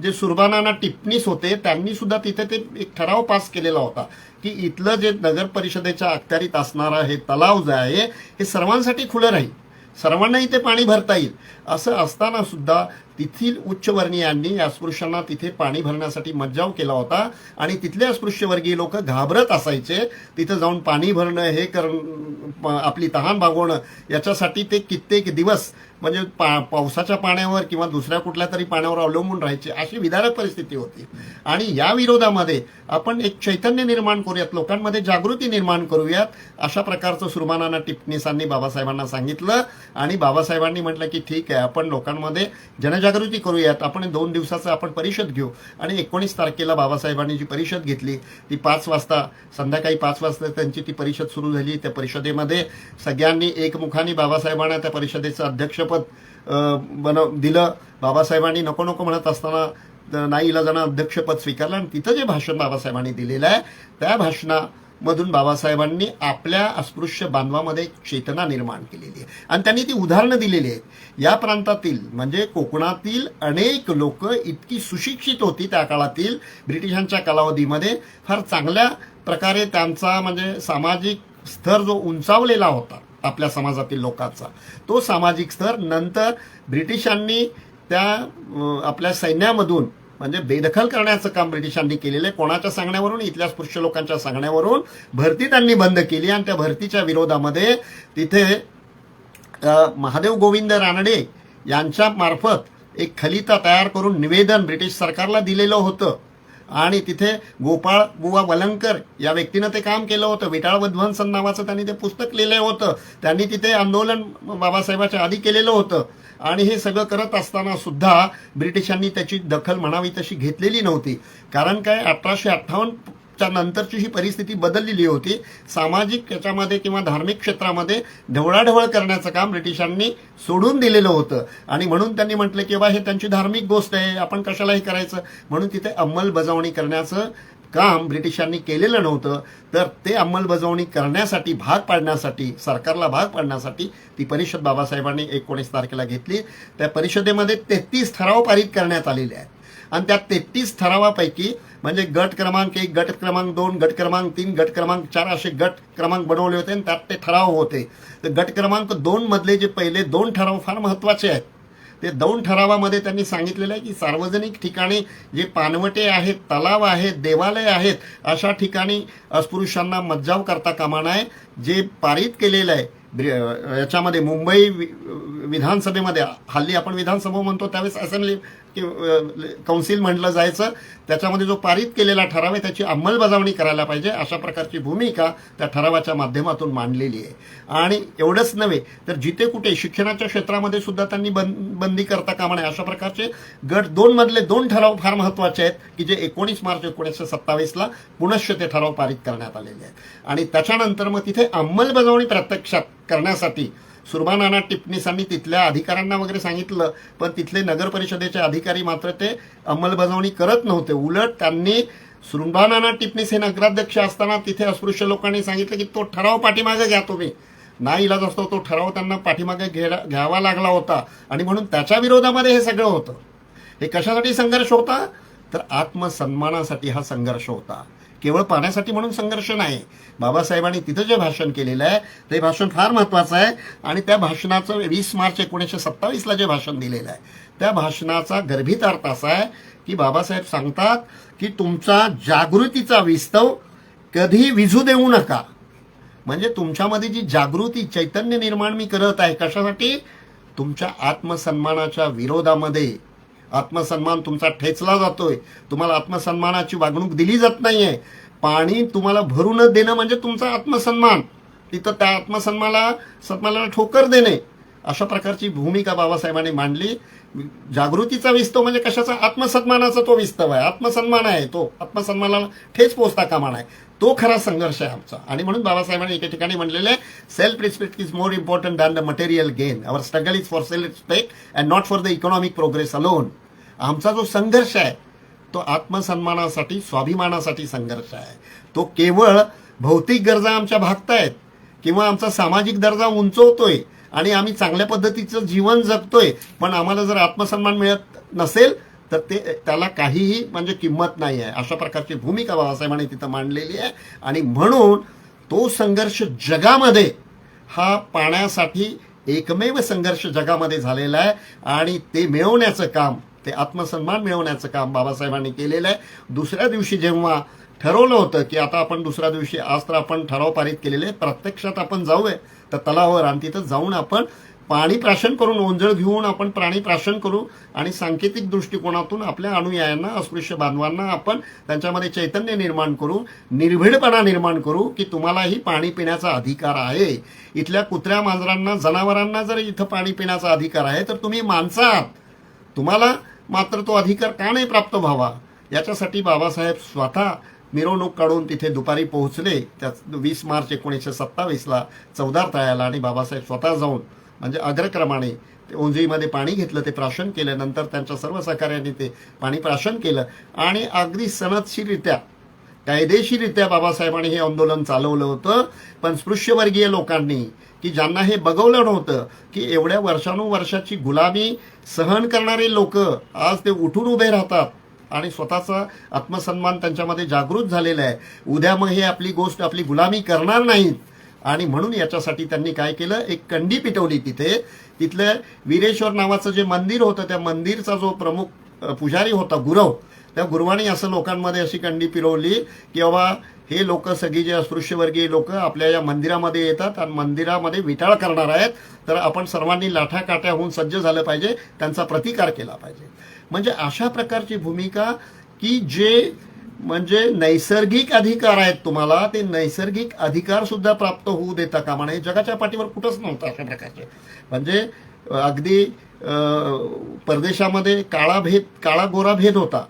जे सुरबानाना टिप्पणीस होते त्यांनी सुद्धा तिथे ते एक ठराव पास केलेला होता की इथलं जे नगर परिषदेच्या अखत्यारीत असणारा हे तलाव जे आहे हे सर्वांसाठी खुलं राहील, सर्वांना इथे पाणी भरता येईल. असं असताना सुद्धा तेथील उच्चवर्णीयांनी अस्पृश्यांना तिथे पाणी भरण्यासाठी मज्जाव केला होता. आणि तिथले अस्पृश्यवर्गीय लोक घाबरत असायचे तिथं जाऊन पाणी भरणं, हे करणं, आपली तहान भागवणं, याच्यासाठी ते कित्येक दिवस म्हणजे पावसाच्या पाण्यावर किंवा दुसऱ्या कुठल्या तरी पाण्यावर अवलंबून राहायचे. अशी विदारक परिस्थिती होती. आणि या विरोधामध्ये आपण एक चैतन्य निर्माण करूयात, लोकांमध्ये जागृती निर्माण करूयात, अशा प्रकारचं सुरबानाना टिप्पणीसांनी बाबासाहेबांना सांगितलं. आणि बाबासाहेबांनी म्हटलं की ठीक आहे, आपण लोकांमध्ये जनजागृती करूयात, आपण 2 दिवसाचं आपण परिषद घेऊ. आणि 19 तारखेला बाबासाहेबांनी जी परिषद घेतली ती 5 वाजता, संध्याकाळी 5 वाजता त्यांची ती परिषद सुरू झाली. त्या परिषदेमध्ये सगळ्यांनी एकमुखाने बाबासाहेबांना त्या परिषदेचं अध्यक्षपद दिलं. बाबासाहेबांनी नको नको म्हणत असताना नाईलाजानं अध्यक्षपद स्वीकारलं. आणि तिथं जे भाषण बाबासाहेबांनी दिलेलं आहे त्या भाषणामधून बाबासाहेबांनी आपल्या अस्पृश्य बांधवामध्ये एक चेतना निर्माण केलेली आहे. आणि त्यांनी ती उदाहरणं दिलेली आहेत. या प्रांतातील म्हणजे कोकणातील अनेक लोक इतकी सुशिक्षित होती त्या काळातील ब्रिटिशांच्या कालावधीमध्ये, फार चांगल्या प्रकारे त्यांचा म्हणजे सामाजिक स्तर जो उंचावलेला होता आपल्या समाजातील लोकांचा, तो सामाजिक स्तर नंतर ब्रिटिशांनी त्या आपल्या सैन्यामधून म्हणजे बेदखल करण्याचं काम ब्रिटिशांनी केलेलं आहे. कोणाच्या सांगण्यावरून, इथल्या स्पृश्य लोकांच्या सांगण्यावरून भरती त्यांनी बंद केली. आणि त्या भरतीच्या विरोधामध्ये तिथे महादेव गोविंद रानडे यांच्या मार्फत एक खलिता तयार करून निवेदन ब्रिटिश सरकारला दिलेलं होतं. आणि तिथे गोपाळ बुवा वलंकर या व्यक्तीनं ते काम केलं होतं. विटाळ वध्वंसन नावाचं त्यांनी ते पुस्तक लिहिलं होतं. त्यांनी तिथे आंदोलन बाबासाहेबांच्या आधी केलेलं होतं. आणि हे सगळं करत असताना सुद्धा ब्रिटिशांनी त्याची दखल म्हणावी तशी घेतलेली नव्हती. कारण काय 1858च्या नंतरची ही परिस्थिती बदललेली होती. सामाजिक याच्यामध्ये किंवा धार्मिक क्षेत्रामध्ये ढवळाढवळ करण्याचं काम ब्रिटिशांनी सोडून दिलेलं होतं. आणि म्हणून त्यांनी म्हटलं की बा हे त्यांची धार्मिक गोष्ट आहे, आपण कशाला हे करायचं. म्हणून तिथे अंमलबजावणी करण्याचं काम ब्रिटिशांनी केलेलं नव्हतं. तर ते अंमलबजावणी करण्यासाठी, भाग पाडण्यासाठी, सरकारला भाग पाडण्यासाठी ती परिषद बाबासाहेबांनी 19 तारखेला घेतली. त्या परिषदेमध्ये 33 ठराव पारित करण्यात आलेले आहेत. आणि त्या 33 ठरावापैकी म्हणजे गट क्रमांक 1, गट क्रमांक 2, गट क्रमांक 3, गट क्रमांक 4 असे गट क्रमांक बनवले होते. आणि त्यात ते ठराव होते. तर गट क्रमांक 2 मधले जे पहिले 2 ठराव फार महत्वाचे आहेत. ते 2 ठरावामध्ये त्यांनी सांगितलेलं आहे की सार्वजनिक ठिकाणी जे पाणवटे आहेत, तलाव आहेत, देवालय आहेत, अशा ठिकाणी अस्पृश्यांना मज्जाव करता कामा नये. जे पारित केलेलं आहे याच्यामध्ये मुंबई विधानसभेमध्ये, हल्ली आपण विधानसभा म्हणतो त्यावेळेस असेंब्ली कौन्सिल म्हटलं जायचं, त्याच्यामध्ये जो पारित केलेला ठराव आहे त्याची अंमलबजावणी करायला पाहिजे, अशा प्रकारची भूमिका त्या ठरावाच्या माध्यमातून मांडलेली आहे. आणि एवढंच नव्हे तर जिथे कुठे शिक्षणाच्या क्षेत्रामध्ये सुद्धा त्यांनी बंदी करता कामा नये, अशा प्रकारचे गट 2 मधले 2 ठराव फार महत्वाचे आहेत की जे 19 मार्च 1927ला पुनश्च ते ठराव पारित करण्यात आलेले आहेत. आणि त्याच्यानंतर मग तिथे अंमलबजावणी प्रत्यक्षात करण्यासाठी सुरबानाना टिप्पणीसांनी तिथल्या अधिकाऱ्यांना वगैरे सांगितलं, पण तिथले नगर परिषदेचे अधिकारी मात्र ते अंमलबजावणी करत नव्हते. उलट त्यांनी सुरभानाना टिपणीस हे नगराध्यक्ष असताना तिथे अस्पृश्य लोकांनी सांगितलं की तो ठराव पाठीमागे घ्या तुम्ही. ना इलाज असतो तो ठराव त्यांना पाठीमागे घ्यावा लागला होता आणि म्हणून त्याच्या विरोधामध्ये हे सगळं होतं. हे कशासाठी संघर्ष होता? तर आत्मसन्मानासाठी हा संघर्ष होता, केवळ पाण्यासाठी म्हणून संघर्ष नाही. बाबासाहेबांनी तिथं जे भाषण केलेलं आहे ते भाषण फार महत्वाचं आहे आणि त्या भाषणाचं 20 मार्च 1927ला जे भाषण दिलेलं आहे त्या भाषणाचा गर्भित अर्थ असा आहे की बाबासाहेब सांगतात की तुमचा जागृतीचा विस्तव कधी विझू देऊ नका. म्हणजे तुमच्यामध्ये जी जागृती चैतन्य निर्माण मी करत आहे कशासाठी? तुमच्या आत्मसन्मानाच्या विरोधामध्ये. आत्मसन्मान तुमचा ठेचला जातोय, तुम्हाला आत्मसन्मानाची वागणूक दिली जात नाहीये. पाणी तुम्हाला भरून देणं म्हणजे तुमचा आत्मसन्मान, तिथं त्या सन्मानाला ठोकर देणे, अशा प्रकारची भूमिका बाबासाहेबांनी मांडली. जागृतीचा विस्तव म्हणजे कशाचा? आत्मसन्मानाचा तो विस्तव आहे, आत्मसन्मान आहे तो. आत्मसन्मानाला ठेच पोचता कामा नये, तो खरा संघर्ष आहे आमचा. आणि म्हणून बाबासाहेबांनी एके ठिकाणी म्हणलेले self respect is more important than the material gain. Our struggle is for self respect and not for the economic progress alone. आमचा जो संघर्ष आहे तो आत्मसन्मानासाठी, स्वाभिमानासाठी संघर्ष आहे. तो केवळ भौतिक गरजा आमच्या भागतायत किंवा आमचा सामाजिक दर्जा उंचवतोय आणि आम्ही चांगल्या पद्धतीचं जीवन जगतोय, पण आम्हाला जर आत्मसन्मान मिळत नसेल तर त्याला काहीही म्हणजे किंमत नाही आहे. अशा प्रकारची भूमिका बाबासाहेबांनी तिथं मांडलेली आहे. आणि म्हणून तो संघर्ष जगामध्ये हा पाण्यासाठी एकमेव संघर्ष जगामध्ये झालेला आहे आणि ते मिळवण्याचं काम, ते आत्मसन्मान मिळवण्याचं काम बाबासाहेबांनी केलेलं आहे. दुसऱ्या दिवशी जेव्हा ठरवलं होतं की आता आपण दुसऱ्या दिवशी, आज तर आपण ठराव पारित केलेले, प्रत्यक्षात आपण जाऊया तर तलावावर आणि तिथं जाऊन आपण पाणी प्राशन करून, ओंजळ घेऊन आपण प्राणी प्राशन करू आणि सांकेतिक दृष्टिकोनातून आपल्या अनुयायांना, अस्पृश्य बांधवांना आपण त्यांच्यामध्ये चैतन्य निर्माण करू, निर्भीडपणा निर्माण करू की तुम्हालाही पाणी पिण्याचा अधिकार आहे. इथल्या कुत्र्या मांजरांना, जनावरांना जर इथं पाणी पिण्याचा अधिकार आहे तर तुम्ही माणसं आहात, तुम्हाला मात्र तो अधिकार का नाही प्राप्त व्हावा? याच्यासाठी बाबासाहेब स्वतः मिरवणूक काढून तिथे दुपारी पोहोचले. त्या 20 मार्च 1927ला चौदार तळ्याला. आणि बाबासाहेब स्वतः जाऊन म्हणजे अग्रक्रमाने ते ओंजळीमध्ये पाणी घेतलं, ते प्राशन केलं. नंतर त्यांच्या सर्व सहकार्यांनी ते पाणी प्राशन केलं आणि अगदी सनदशीररित्या, कायदेशीररित्या बाबासाहेबांनी हे आंदोलन चालवलं होतं. पण स्पृश्यवर्गीय लोकांनी, की ज्यांना हे बघवलं नव्हतं की एवढ्या वर्षानुवर्षाची गुलामी सहन करणारे लोक आज ते उठून उभे राहतात आणि स्वतःचा आत्मसन्मान त्यांच्यामध्ये जागृत झालेला आहे. उद्या मग हे आपली गोष्ट, आपली गुलामी करणार नाहीत. आणि म्हणून याच्यासाठी त्यांनी काय केलं, एक कंडी पिटवली तिथे. तिथलं वीरेश्वर नावाचं जे मंदिर होतं, त्या मंदिरचा जो प्रमुख पुजारी होता, गुरव, त्या गुरुवानी असं लोकांमध्ये अशी कंडी पिरवली की बाबा हे लोक सगळी जे अस्पृश्यवर्गीय लोक आपल्या या मंदिरामध्ये येतात आणि मंदिरामध्ये विटाळ करणार आहेत, तर आपण सर्वांनी लाठाकाठ्या सज्ज झालं पाहिजे, त्यांचा प्रतिकार केला पाहिजे. म्हणजे अशा प्रकारची भूमिका की जे म्हणजे नैसर्गिक अधिकार आहेत तुम्हाला, ते नैसर्गिक अधिकार सुद्धा प्राप्त होऊ देता कामा नये. जगाच्या पाठीवर कुठंच नव्हतं अशा प्रकारचे. म्हणजे अगदी परदेशामध्ये काळा गोरा भेद होता,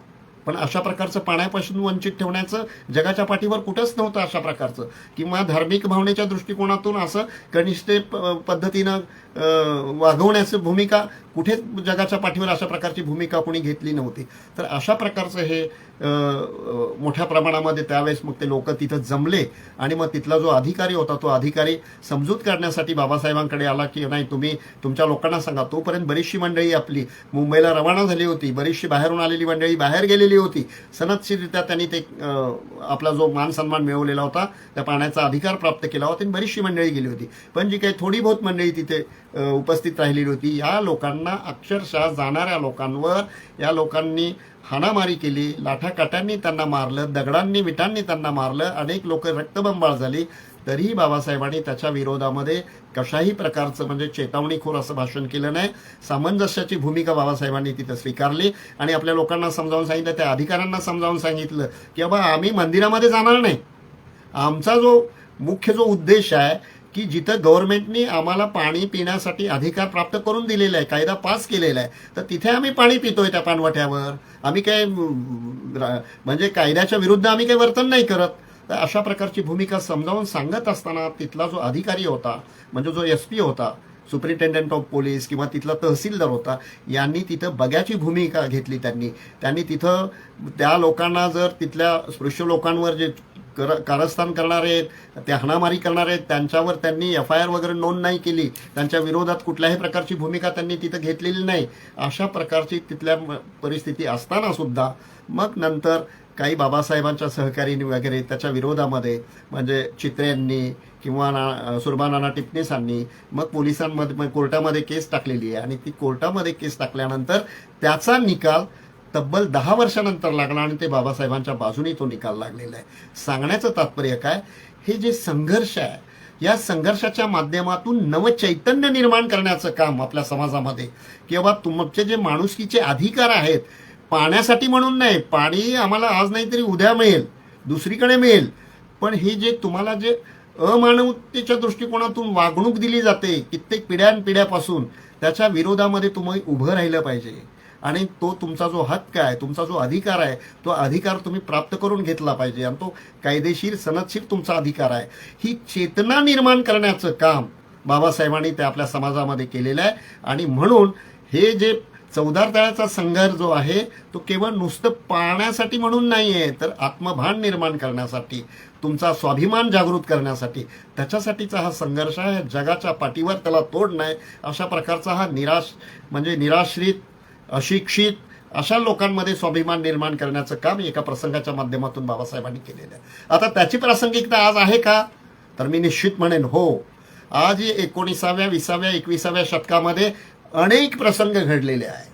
पण अशा प्रकारचं पाण्यापासून वंचित ठेवण्याचं जगाच्या पाठीवर कुठंच नव्हतं अशा प्रकारचं. किंवा धार्मिक भावनेच्या दृष्टिकोनातून असं कनिष्ठ पद्धतीनं वागवण्याची भूमिका कुठेच जगाच्या पाठीवर अशा प्रकारची भूमिका कोणी घेतली नव्हती. तर अशा प्रकारचं हे मोठ्या प्रमाणामध्ये त्यावेळेस मग ते लोक तिथं जमले आणि मग तिथला जो अधिकारी होता तो अधिकारी समजूत काढण्यासाठी बाबासाहेबांकडे आला की नाही, तुम्ही तुमच्या लोकांना सांगा. तोपर्यंत बरीचशी मंडळी आपली मुंबईला रवाना झाली होती, बरीचशी बाहेरून आलेली मंडळी बाहेर गेलेली होती. सनदशीररित्या त्यांनी ते आपला जो मान सन्मान मिळवलेला होता, त्या पाण्याचा अधिकार प्राप्त केला होता आणि बरीचशी मंडळी गेली होती. पण जी काही थोडी बहुत मंडळी तिथे उपस्थित राहिलेली होती, या लोकांना अक्षरशः जाणाऱ्या लोकांवर या लोकांनी हाणामारी केली, लाठाकाठ्यांनी त्यांना मारलं, दगडांनी विटांनी त्यांना मारलं, अनेक लोक रक्तबंबाळ झाली. तरीही बाबासाहेबांनी त्याच्या विरोधामध्ये कशाही प्रकारचं म्हणजे चेतावणीखोर असं भाषण केलं नाही. सामंजस्याची भूमिका बाबासाहेबांनी तिथं स्वीकारली आणि आपल्या लोकांना समजावून सांगितलं, त्या अधिकाऱ्यांना समजावून सांगितलं की बाबा आम्ही मंदिरामध्ये जाणार नाही. आमचा जो मुख्य जो उद्देश आहे की जिथं गव्हर्नमेंटनी आम्हाला पाणी पिण्यासाठी अधिकार प्राप्त करून दिलेला आहे, कायदा पास केलेला आहे, तर तिथे आम्ही पाणी पितोय त्या पाणवठ्यावर. आम्ही काय म्हणजे कायद्याच्या विरुद्ध आम्ही काही वर्तन नाही करत. तर अशा प्रकारची भूमिका समजावून सांगत असताना तिथला जो अधिकारी होता, म्हणजे जो SP होता, सुपरिटेंडंट ऑफ पोलीस किंवा तिथला तहसीलदार होता, यांनी तिथं बघ्याची भूमिका घेतली. त्यांनी तिथं त्या लोकांना, जर तिथल्या स्पृश्य लोकांवर जे कारस्थान करणारे आहेत, ते हाणामारी करणारे आहेत, त्यांच्यावर त्यांनी FIR वगैरे नोंद नाही केली, त्यांच्या विरोधात कुठल्याही प्रकारची भूमिका त्यांनी तिथं घेतलेली नाही. अशा प्रकारची तिथल्या परिस्थिती असताना सुद्धा मग नंतर काही बाबासाहेबांच्या सहकारीने वगैरे त्याच्या विरोधामध्ये, म्हणजे चित्र्यांनी किंवा सुरभा नाना टिपणीसांनी मग पोलिसांमध्ये कोर्टामध्ये केस टाकलेली आहे. आणि ती कोर्टामध्ये केस टाकल्यानंतर त्याचा निकाल तब्बल 10 वर्षानंतर लागला आणि ते बाबासाहेबांच्या बाजूने तो निकाल लागलेला आहे. सांगण्याचं तात्पर्य काय, हे जे संघर्ष आहे, या संघर्षाच्या माध्यमातून नवचैतन्य निर्माण करण्याचं काम आपल्या समाजामध्ये, किंवा तुमचे जे माणुसकीचे अधिकार आहेत, पाण्यासाठी म्हणून नाही, पाणी आम्हाला आज नाही तरी उद्या मिळेल, दुसरीकडे मिळेल, पण हे जे तुम्हाला जे अमानवतेच्या दृष्टिकोनातून वागणूक दिली जाते कित्येक पिढ्यानपिढ्यापासून, त्याच्या विरोधामध्ये तुम्ही उभं राहिलं पाहिजे. आणि तो तुमचा जो हक्क आहे, तुमचा जो अधिकार आहे, तो अधिकार तुम्ही प्राप्त करून घेतला पाहिजे. आणि तो कायदेशीर सनदशीर तुमचा अधिकार आहे. ही चेतना निर्माण करण्याचं काम बाबासाहेबांनी ते आपल्या समाजामध्ये केलेलं आहे. आणि म्हणून हे जे चौदार तळ्याचा संघर्ष जो आहे, तो केवळ नुसतं पाण्यासाठी म्हणून नाही आहे, तर आत्मभान निर्माण करण्यासाठी, तुमचा स्वाभिमान जागृत करण्यासाठी, त्याच्यासाठीचा हा संघर्ष आहे. जगाच्या पाठीवर त्याला तोड नाही, अशा प्रकारचा हा निराश्रित, अशिक्षित अशा लोकांमध्ये स्वाभिमान निर्माण करण्याचं काम एका प्रसंगाच्या माध्यमातून बाबासाहेबांनी केलेलं आहे. आता त्याची प्रासंगिकता आज आहे का, तर मी निश्चित म्हणेन हो. आज 19व्या, 20व्या, 21व्या शतकामध्ये अनेक प्रसंग घडलेले आहे.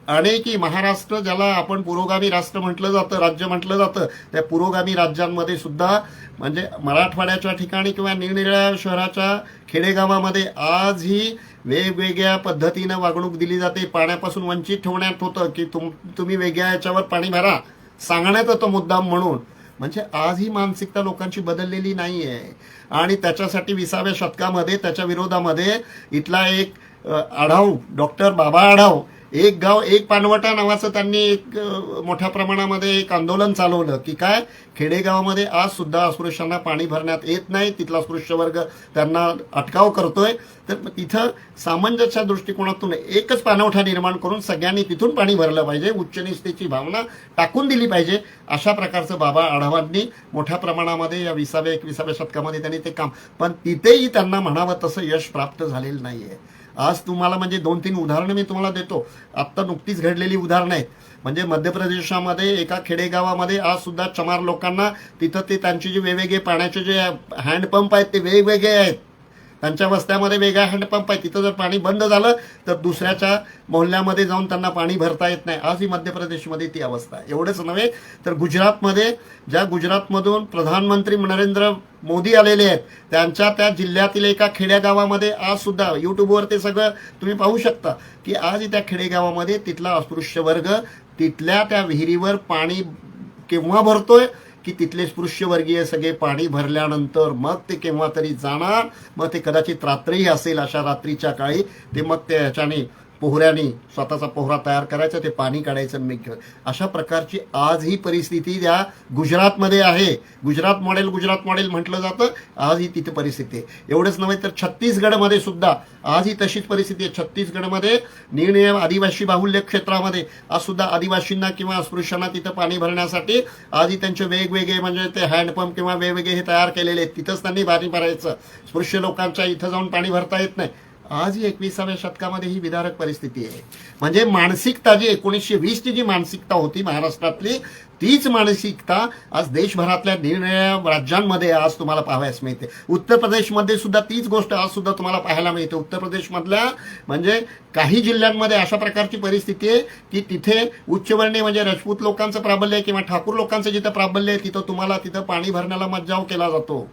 अनेक महाराष्ट्र, ज्याला आपण पुरोगामी राष्ट्र म्हटलं जातं, राज्य म्हटलं जातं, त्या पुरोगामी राज्यांमध्ये सुद्धा, म्हणजे मराठवाड्याच्या ठिकाणी किंवा निरनिराळ्या शहराच्या खेडेगावामध्ये आजही वेगवेगळ्या पद्धतीनं वागणूक दिली जाते. पाण्यापासून वंचित ठेवण्यात होतं की तुम्ही वेगळ्या याच्यावर पाणी भरा, सांगण्यात होतं मुद्दाम म्हणून. म्हणजे आज ही मानसिकता लोकांची बदललेली नाही आहे. आणि त्याच्यासाठी 20व्या शतकामध्ये त्याच्या विरोधामध्ये इथला एक आढाव, डॉक्टर बाबा आढाव, एक गाव एक पानवटा नावाचं त्यांनी एक मोठ्या प्रमाणामध्ये एक आंदोलन चालवलं की काय, खेडेगावामध्ये आज सुद्धा अस्पृश्यांना पाणी भरण्यात येत नाही, तिथला स्पृश्य वर्ग त्यांना अटकाव करतोय. तर तिथं सामंजस्याच्या दृष्टिकोनातून एकच पाणवठा निर्माण करून सगळ्यांनी तिथून पाणी भरलं पाहिजे, उच्चनिस्तेची भावना टाकून दिली पाहिजे. अशा प्रकारचं बाबा आढावांनी मोठ्या प्रमाणामध्ये या 20व्या 21व्या शतकामध्ये त्यांनी ते काम, पण तिथेही त्यांना म्हणावं तसं यश प्राप्त झालेलं नाहीये. आज तुम्हाला म्हणजे 2-3 उदाहरणं मी तुम्हाला देतो. आत्ता नुकतीच घडलेली उदाहरणं आहेत. म्हणजे मध्य प्रदेशामध्ये एका खेडेगावामध्ये आज सुद्धा चमार लोकांना तिथं ते त्यांचे जे वेगवेगळे पाण्याचे जे हँडपंप आहेत ते वेगवेगळे आहेत. त्यांच्या वस्त्यामध्ये वेगळा हँडपंप आहे. तिथं जर पाणी बंद झालं तर दुसऱ्याच्या मोहल्ल्यामध्ये जाऊन त्यांना पाणी भरता येत नाही. आजही मध्य प्रदेशमध्ये ती अवस्था आहे. एवढंच नव्हे तर गुजरातमध्ये, ज्या गुजरातमधून प्रधानमंत्री नरेंद्र मोदी आलेले आहेत, त्यांच्या त्या जिल्ह्यातील एका खेडेगावामध्ये आज सुद्धा यूट्यूबवर ते सगळं तुम्ही पाहू शकता की आज त्या खेडेगावामध्ये तिथला अस्पृश्य वर्ग तिथल्या त्या विहिरीवर पाणी केव्हा भरतोय की तिथले स्पृश्यवर्गीय सगळे पाणी भरल्यानंतर मग ते केव्हा तरी जाणार, मग ते कदाचित रात्रीही असेल, अशा रात्रीच्या काळी ते मग ते ह्याच्याने पोहऱ्याने स्वतःचा पोहरा तयार करायचा, ते पाणी काढायचं मी. अशा प्रकारची आज ही परिस्थिती त्या गुजरातमध्ये आहे. गुजरात मॉडेल म्हटलं जातं. आज ही तिथे परिस्थिती आहे. एवढंच नव्हे तर छत्तीसगडमध्ये सुद्धा आज ही तशीच परिस्थिती आहे. छत्तीसगडमध्ये निरनिराळ्या आदिवासी बाहुल्य क्षेत्रामध्ये आज सुद्धा आदिवासींना किंवा अस्पृश्यांना तिथं पाणी भरण्यासाठी आजही त्यांचे वेगवेगळे म्हणजे ते हँडपंप किंवा वेगवेगळे हे तयार केलेले आहेत. तिथंच त्यांनी पाणी भरायचं. स्पृश्य लोकांच्या इथं जाऊन पाणी भरता येत नाही. आजही 21व्या शतकामध्ये ही विदारक परिस्थिती आहे. म्हणजे मानसिकता जी 1920ची जी मानसिकता होती महाराष्ट्रातली, तीच मानसिकता आज देशभरातल्या निरनिराळ्या राज्यांमध्ये आज तुम्हाला पाहावयास मिळते. उत्तर प्रदेशमध्ये सुद्धा तीच गोष्ट आज सुद्धा तुम्हाला पाहायला मिळते. उत्तर प्रदेशमधल्या म्हणजे काही जिल्ह्यांमध्ये अशा प्रकारची परिस्थिती आहे की तिथे उच्चवर्णीय म्हणजे राजपूत लोकांचं प्राबल्य आहे किंवा ठाकूर लोकांचं जिथं प्राबल्य आहे तिथं तुम्हाला तिथं पाणी भरण्याला मज्जाव केला जातो.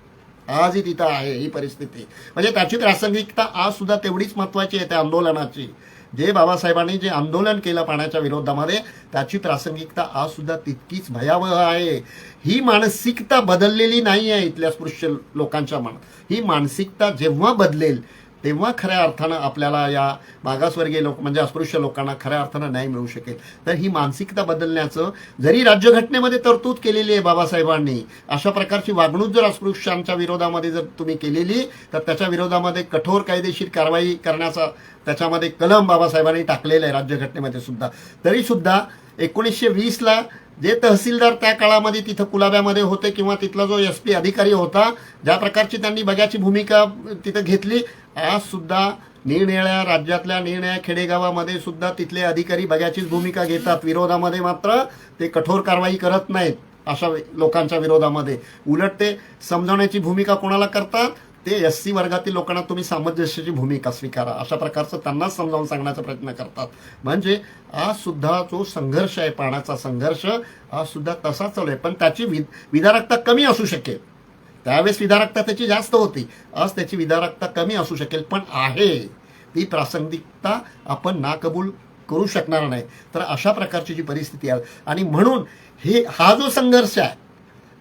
आजही तिथं आहे ही परिस्थिती. म्हणजे त्याची प्रासंगिकता आज सुद्धा तेवढीच महत्वाची आहे. त्या आंदोलनाची जे बाबासाहेबांनी जे आंदोलन केलं पाण्याच्या विरोधामध्ये, त्याची प्रासंगिकता आज सुद्धा तितकीच भयावह आहे. ही मानसिकता बदललेली नाही आहे इथल्या स्पृश्य लोकांच्या मनात. ही मानसिकता जेव्हा बदलेल तेव्हा खऱ्या अर्थानं आपल्याला या मागासवर्गीय लोक म्हणजे अस्पृश्य लोकांना खऱ्या अर्थानं न्याय मिळू शकेल. तर ही मानसिकता बदलण्याचं जरी राज्यघटनेमध्ये तरतूद केलेली आहे बाबासाहेबांनी, अशा प्रकारची वागणूक जर अस्पृश्यांच्या विरोधामध्ये जर तुम्ही केलेली तर त्याच्या विरोधामध्ये कठोर कायदेशीर कारवाई करण्याचा त्याच्यामध्ये कलम बाबासाहेबांनी टाकलेला आहे राज्यघटनेमध्ये सुद्धा. तरी सुद्धा 1920ला जे तहसीलदार त्या काळामध्ये तिथं कुलाब्यामध्ये होते किंवा तिथला जो SP अधिकारी होता, ज्या प्रकारची त्यांनी बघ्याची भूमिका तिथं घेतली, आज सुद्धा निरनिराळ्या राज्यातल्या निरनिराळ्या खेडेगावामध्ये सुद्धा तिथले अधिकारी बघ्याचीच भूमिका घेतात. विरोधामध्ये मात्र ते कठोर कारवाई करत नाहीत अशा लोकांच्या विरोधामध्ये. उलट ते समजावण्याची भूमिका कोणाला करतात, ते SC वर्गातील लोकांना तुम्ही सामंजस्याची भूमिका स्वीकारा अशा प्रकारचं त्यांनाच समजावून सांगण्याचा प्रयत्न करतात. म्हणजे आज सुद्धा जो संघर्ष आहे, पाण्याचा संघर्ष आज सुद्धा तसाच चालू आहे, पण त्याची विदारकता कमी असू शकेल. त्यावेळेस विदारकता त्याची जास्त होती, आज त्याची विदारकता कमी असू शकेल, पण आहे ती प्रासंगिकता आपण नाकबूल करू शकणार नाही. तर अशा प्रकारची जी परिस्थिती आहे आणि म्हणून हा जो संघर्ष आहे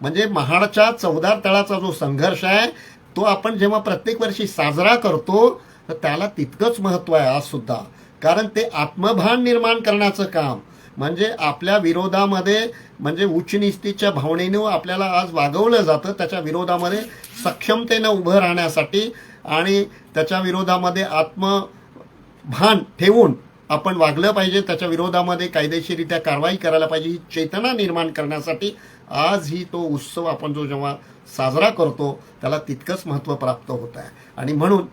म्हणजे महाडच्या 14 तळाचा जो संघर्ष आहे तो आपण जेव्हा प्रत्येक वर्षी साजरा करतो तर त्याला तितकंच महत्त्व आहे आज सुद्धा. कारण ते आत्मभान निर्माण करण्याचं काम म्हणजे आपल्या विरोधामध्ये म्हणजे उच्चनीचतेच्या भावनेनं आपल्याला आज वागवलं जातं, त्याच्या विरोधामध्ये सक्षमतेनं उभं राहण्यासाठी आणि त्याच्या विरोधामध्ये आत्मभान ठेवून आपण वागलं पाहिजे, त्याच्या विरोधामध्ये कायदेशीररित्या कारवाई करायला पाहिजे, ही चेतना निर्माण करण्यासाठी आज ही तो उत्सव आपण जो जेव्हा साजरा करतो त्याला तितकंच महत्त्व प्राप्त होत आहे. आणि म्हणून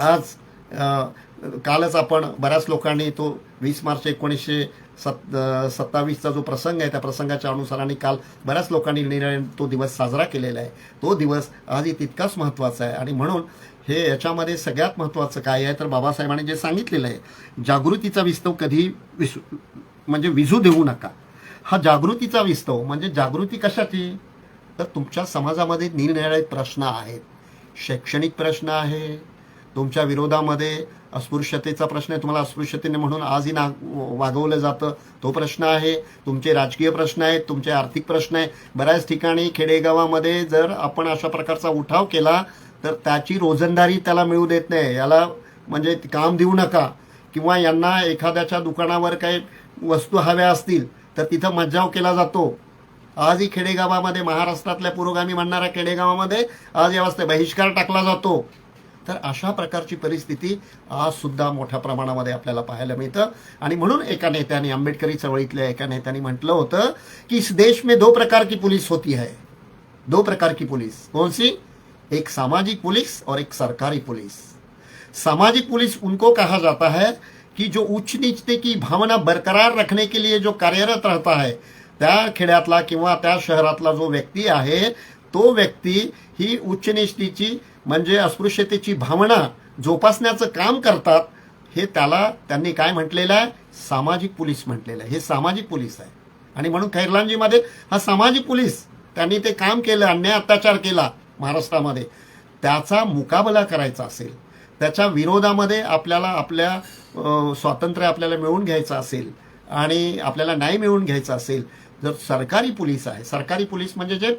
आज कालच आपण बऱ्याच लोकांनी तो 20 मार्च 1927चा जो प्रसंग आहे त्या प्रसंगाच्या अनुसाराने काल बऱ्याच लोकांनी तो दिवस साजरा केलेला आहे. तो दिवस आजही तितकाच महत्त्वाचा आहे. आणि म्हणून हे याच्यामध्ये सगळ्यात महत्त्वाचं काय आहे तर बाबासाहेबांनी जे सांगितलेलं आहे, जागृतीचा विस्तव कधी विझू देऊ नका. हा जागृतीचा विस्तव म्हणजे जागृती कशाची तर तुमच्या समाजामध्ये निरनिराळे प्रश्न आहेत, शैक्षणिक प्रश्न आहे, तुमच्या विरोधामध्ये अस्पृश्यतेचा प्रश्न आहे, तुम्हाला अस्पृश्यतेने म्हणून आजही वागवलं जातं तो प्रश्न आहे, तुमचे राजकीय प्रश्न आहेत, तुमचे आर्थिक प्रश्न आहे. बऱ्याच ठिकाणी खेडेगावामध्ये जर आपण अशा प्रकारचा उठाव केला तर त्याची रोजंदारी त्याला मिळू देत नाही, याला म्हणजे काम देऊ नका किंवा यांना एखाद्याच्या दुकानावर काही वस्तू हव्या असतील तर तिथं मज्जाव केला जातो. आजही खेडेगावामध्ये महाराष्ट्रातल्या पुरोगामी म्हणणाऱ्या खेडेगावामध्ये आज यावस्थेत बहिष्कार टाकला जातो. तर अशा प्रकारची परिस्थिती आज सुद्धा मोठ्या प्रमाणामध्ये आपल्याला पाहायला मिळतं. आणि म्हणून एका नेत्याने आंबेडकरी चळवळीतल्या एका नेत्याने म्हटलं होतं की इस देश में 2 प्रकार की पुलिस होती है. 2 प्रकार की पुलिस कौन सी? एक सामाजिक पुलिस और एक सरकारी पुलिस. सामाजिक पुलिस उनको कहा जाता है कि जो उच्च नीचते की भावना बरकरार रखने के लिए जो कार्यरत रहता है, त्या खेड्यातला किंवा त्या शहरातला जो व्यक्ती आहे तो व्यक्ती ही उच्च नीचतेची म्हणजे अस्पृश्यतेची भावना जोपासण्याचं काम करतात. हे त्याला त्यांनी काय म्हटलेलं आहे? सामाजिक पोलीस म्हटलेलं आहे. हे सामाजिक पोलीस आहे. आणि म्हणून खैरलांजीमध्ये हा सामाजिक पोलीस त्यांनी ते काम केलं, अन्याय अत्याचार केला महाराष्ट्रामध्ये. त्याचा मुकाबला करायचा असेल, त्याच्या विरोधामध्ये आपल्याला आपल्या स्वातंत्र्य आपल्याला मिळवून घ्यायचं असेल आणि आपल्याला न्याय मिळवून घ्यायचा असेल, जर सरकारी पोलीस आहे, सरकारी पोलीस म्हणजे जे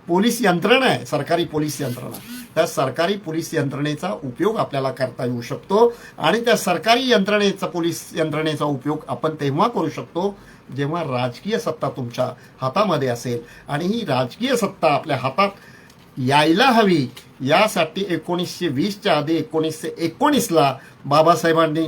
पोलीस यंत्रणा आहे, सरकारी पोलीस यंत्रणा, त्या सरकारी पोलीस यंत्रणेचा उपयोग आपल्याला करता येऊ शकतो. आणि त्या सरकारी यंत्रणेचा पोलीस यंत्रणेचा उपयोग आपण तेव्हा करू शकतो जेव्हा राजकीय सत्ता तुमच्या हातामध्ये असेल. आणि ही राजकीय सत्ता आपल्या हातात यायला हवी यासाठी 1920च्या आधी 1919ला बाबासाहेबांनी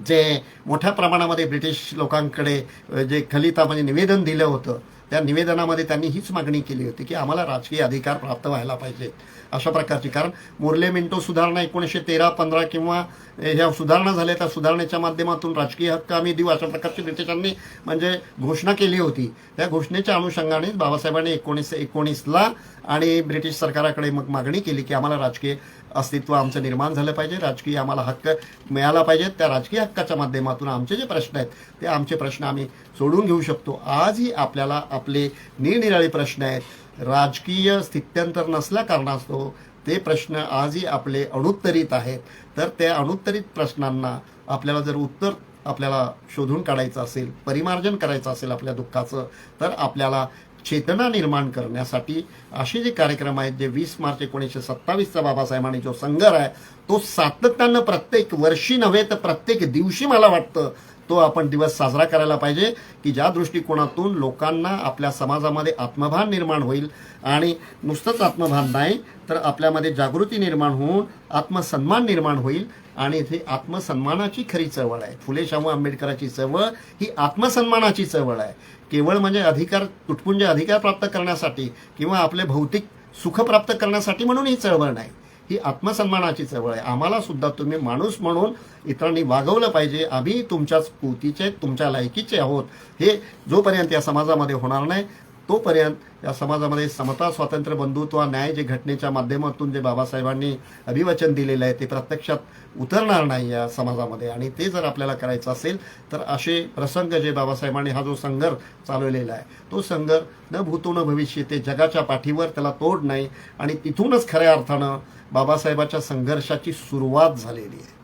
जे मोठ्या प्रमाणामध्ये ब्रिटिश लोकांकडे जे खलितामध्ये निवेदन दिलं होतं त्या निवेदनामध्ये त्यांनी हीच मागणी केली होती की आम्हाला राजकीय अधिकार प्राप्त व्हायला पाहिजे अशा प्रकारची. कारण मोर्ले मिंटो सुधारणा 1913-15 किंवा ह्या सुधारणा झाल्या, त्या सुधारणेच्या माध्यमातून राजकीय हक्क आम्ही देऊ अशा प्रकारची ब्रिटिशांनी म्हणजे घोषणा केली होती. त्या घोषणेच्या अनुषंगाने बाबासाहेबांनी 1919ला आणि ब्रिटिश सरकाराकडे मग मागणी केली की आम्हाला राजकीय अस्तित्व आमचं निर्माण झालं पाहिजे, राजकीय आम्हाला हक्क मिळाला पाहिजे. त्या राजकीय हक्काच्या माध्यमातून आमचे जे प्रश्न आहेत ते आमचे प्रश्न आम्ही सोडून घेऊ शकतो. आजही आपल्याला आपले निरनिराळे प्रश्न आहेत, राजकीय स्थित्यंतर नसल्या कारणास्तव ते प्रश्न आजही आपले अनुत्तरित आहेत. तर त्या अनुत्तरित प्रश्नांना आपल्याला जर उत्तर आपल्याला शोधून काढायचं असेल, परिमार्जन करायचं असेल आपल्या दुःखाचं, तर आपल्याला चेतना निर्माण करण्यासाठी असे जे कार्यक्रम आहेत, जे 20 मार्च 1927चा बाबासाहेबांनी जो संघर्ष आहे तो सातत्यानं प्रत्येक वर्षी नव्हे तर प्रत्येक दिवशी मला वाटतं तो आपण दिवस साजरा करायला पाहिजे, की ज्या दृष्टिकोनातून लोकांना आपल्या समाजामध्ये आत्मभान निर्माण होईल आणि नुसतंच आत्मभान नाही तर आपल्यामध्ये जागृती निर्माण होऊन आत्मसन्मान निर्माण होईल. आणि ही आत्मसन्मानाची खरी चळवळ आहे. फुले शाहू आंबेडकरांची चळवळ ही आत्मसन्मानाची चळवळ आहे. केवळ म्हणजे अधिकार तुटपुंजे अधिकार प्राप्त करण्यासाठी किंवा आपले भौतिक सुख प्राप्त करण्यासाठी म्हणून ही चळवळ नाही, ही आत्मसन्मानाची चळवळ आहे. आम्हाला सुद्धा तुम्ही माणूस म्हणून इतरांनी वागवलं पाहिजे. आम्ही तुमच्याच कृतीचे तुमच्या लायकीचे आहोत. हे जोपर्यंत या समाजामध्ये होणार नाही तोपर्यंत या समाजामध्ये समता, स्वातंत्र्य, बंधुत्व, न्याय जे घटनेच्या माध्यमातून जे बाबासाहेबांनी अभिवचन दिलेलं आहे ते प्रत्यक्षात उतरणार नाही या समाजामध्ये. आणि ते जर आपल्याला करायचं असेल तर असे प्रसंग जे बाबासाहेबांनी हा जो संघर्ष चालवलेला आहे तो संघर्ष न भूतो न भविष्य, ते जगाच्या पाठीवर त्याला तोड नाही. आणि तिथूनच खऱ्या अर्थानं बाबासाहेबाच्या संघर्षाची सुरुवात झालेली आहे.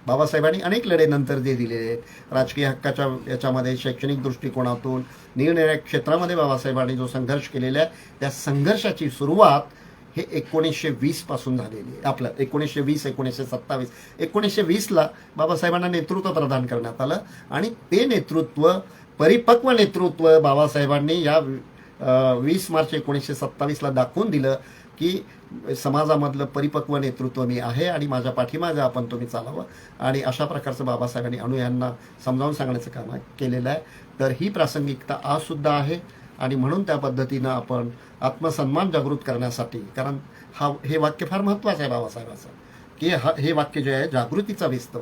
बाबासाहेबांनी अनेक लढे नंतर जे दिलेले आहेत, राजकीय हक्काच्या याच्यामध्ये, शैक्षणिक दृष्टिकोनातून, निरनिराळ्या क्षेत्रामध्ये बाबासाहेबांनी जो संघर्ष केलेला आहे त्या संघर्षाची सुरुवात हे 1920 पासून झालेली आहे. आपलं 1920, 1927, 1920ला बाबासाहेबांना नेतृत्व प्रदान करण्यात आलं आणि ते नेतृत्व, परिपक्व नेतृत्व बाबासाहेबांनी या 20 मार्च 1927ला दाखवून दिलं की समाजामधलं परिपक्व नेतृत्व मी आहे आणि माझ्या पाठीमागे आपण तुम्ही चालावं. आणि अशा प्रकारचं बाबासाहेबांनी अनुयायांना समजावून सांगण्याचं काम केलेलं आहे. तर ही प्रासंगिकता आज सुद्धा आहे आणि म्हणून त्या पद्धतीनं आपण आत्मसन्मान जागृत करण्यासाठी, कारण हे वाक्य फार महत्त्वाचं आहे बाबासाहेबाचं, की हे वाक्य जे आहे जागृतीचा विस्तव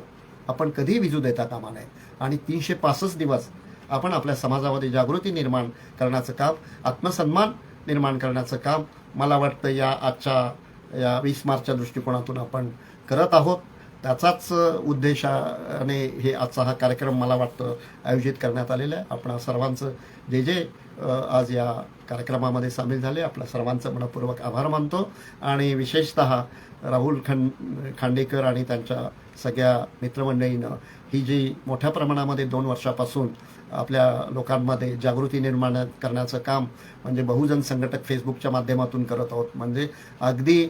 आपण कधीही विजू देता कामा नये. आणि 365 दिवस आपण आपल्या समाजामध्ये जागृती निर्माण करण्याचं काम, आत्मसन्मान निर्माण करण्याचं काम मला वाटतं या आजच्या या 20 मार्चच्या दृष्टिकोनातून आपण करत आहोत. त्याचाच उद्देशाने हे आजचा हा कार्यक्रम मला वाटतं आयोजित करण्यात आलेला आहे. आपण सर्वांचं जे आज या कार्यक्रमामध्ये सामील झाले आपल्या सर्वांचं मनपूर्वक आभार मानतो. आणि विशेषतः राहुल खांडेकर आणि त्यांच्या सगळ्या मित्रमंडळीनं ही जी मोठ्या प्रमाणामध्ये 2 वर्षापासून आपल्या लोकांमध्ये जागृती निर्माण करण्याचं काम म्हणजे बहुजन संघटक फेसबुकच्या माध्यमातून करत आहोत. म्हणजे अगदी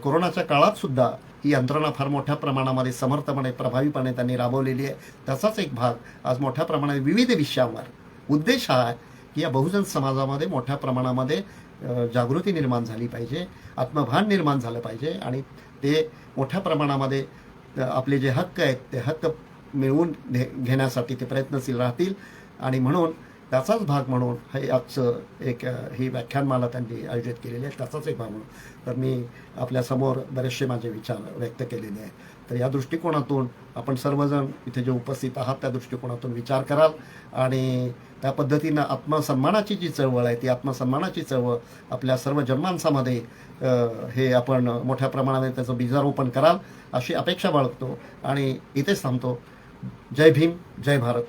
कोरोनाच्या काळात सुद्धा ही यंत्रणा फार मोठ्या प्रमाणामध्ये समर्थपणे, प्रभावीपणे त्यांनी राबवलेली आहे. त्याचाच एक भाग आज मोठ्या प्रमाणात विविध विषयांवर उद्देश हा आहे की या बहुजन समाजामध्ये मोठ्या प्रमाणामध्ये जागृती निर्माण झाली पाहिजे, आत्मभान निर्माण झालं पाहिजे आणि ते मोठ्या प्रमाणामध्ये आपले जे हक्क आहेत ते हक्क मिळवून घेण्यासाठी ते प्रयत्नशील राहतील. आणि म्हणून त्याचाच भाग म्हणून हे आजचं ही व्याख्यानमाला त्यांनी आयोजित केलेली आहे, त्याचाच एक भाग म्हणून तर मी आपल्यासमोर बरेचसे माझे विचार व्यक्त केलेले आहेत. तर या दृष्टिकोनातून आपण सर्वजण इथे जे उपस्थित आहात त्या दृष्टिकोनातून विचार कराल आणि त्या पद्धतीनं आत्मसन्मानाची जी चळवळ आहे ती आत्मसन्मानाची चळवळ आपल्या सर्व जनमानसामध्ये हे आपण मोठ्या प्रमाणाने त्याचं बीजारोपण कराल अशी अपेक्षा बाळगतो आणि इथेच थांबतो. जय भीम, जय भारत.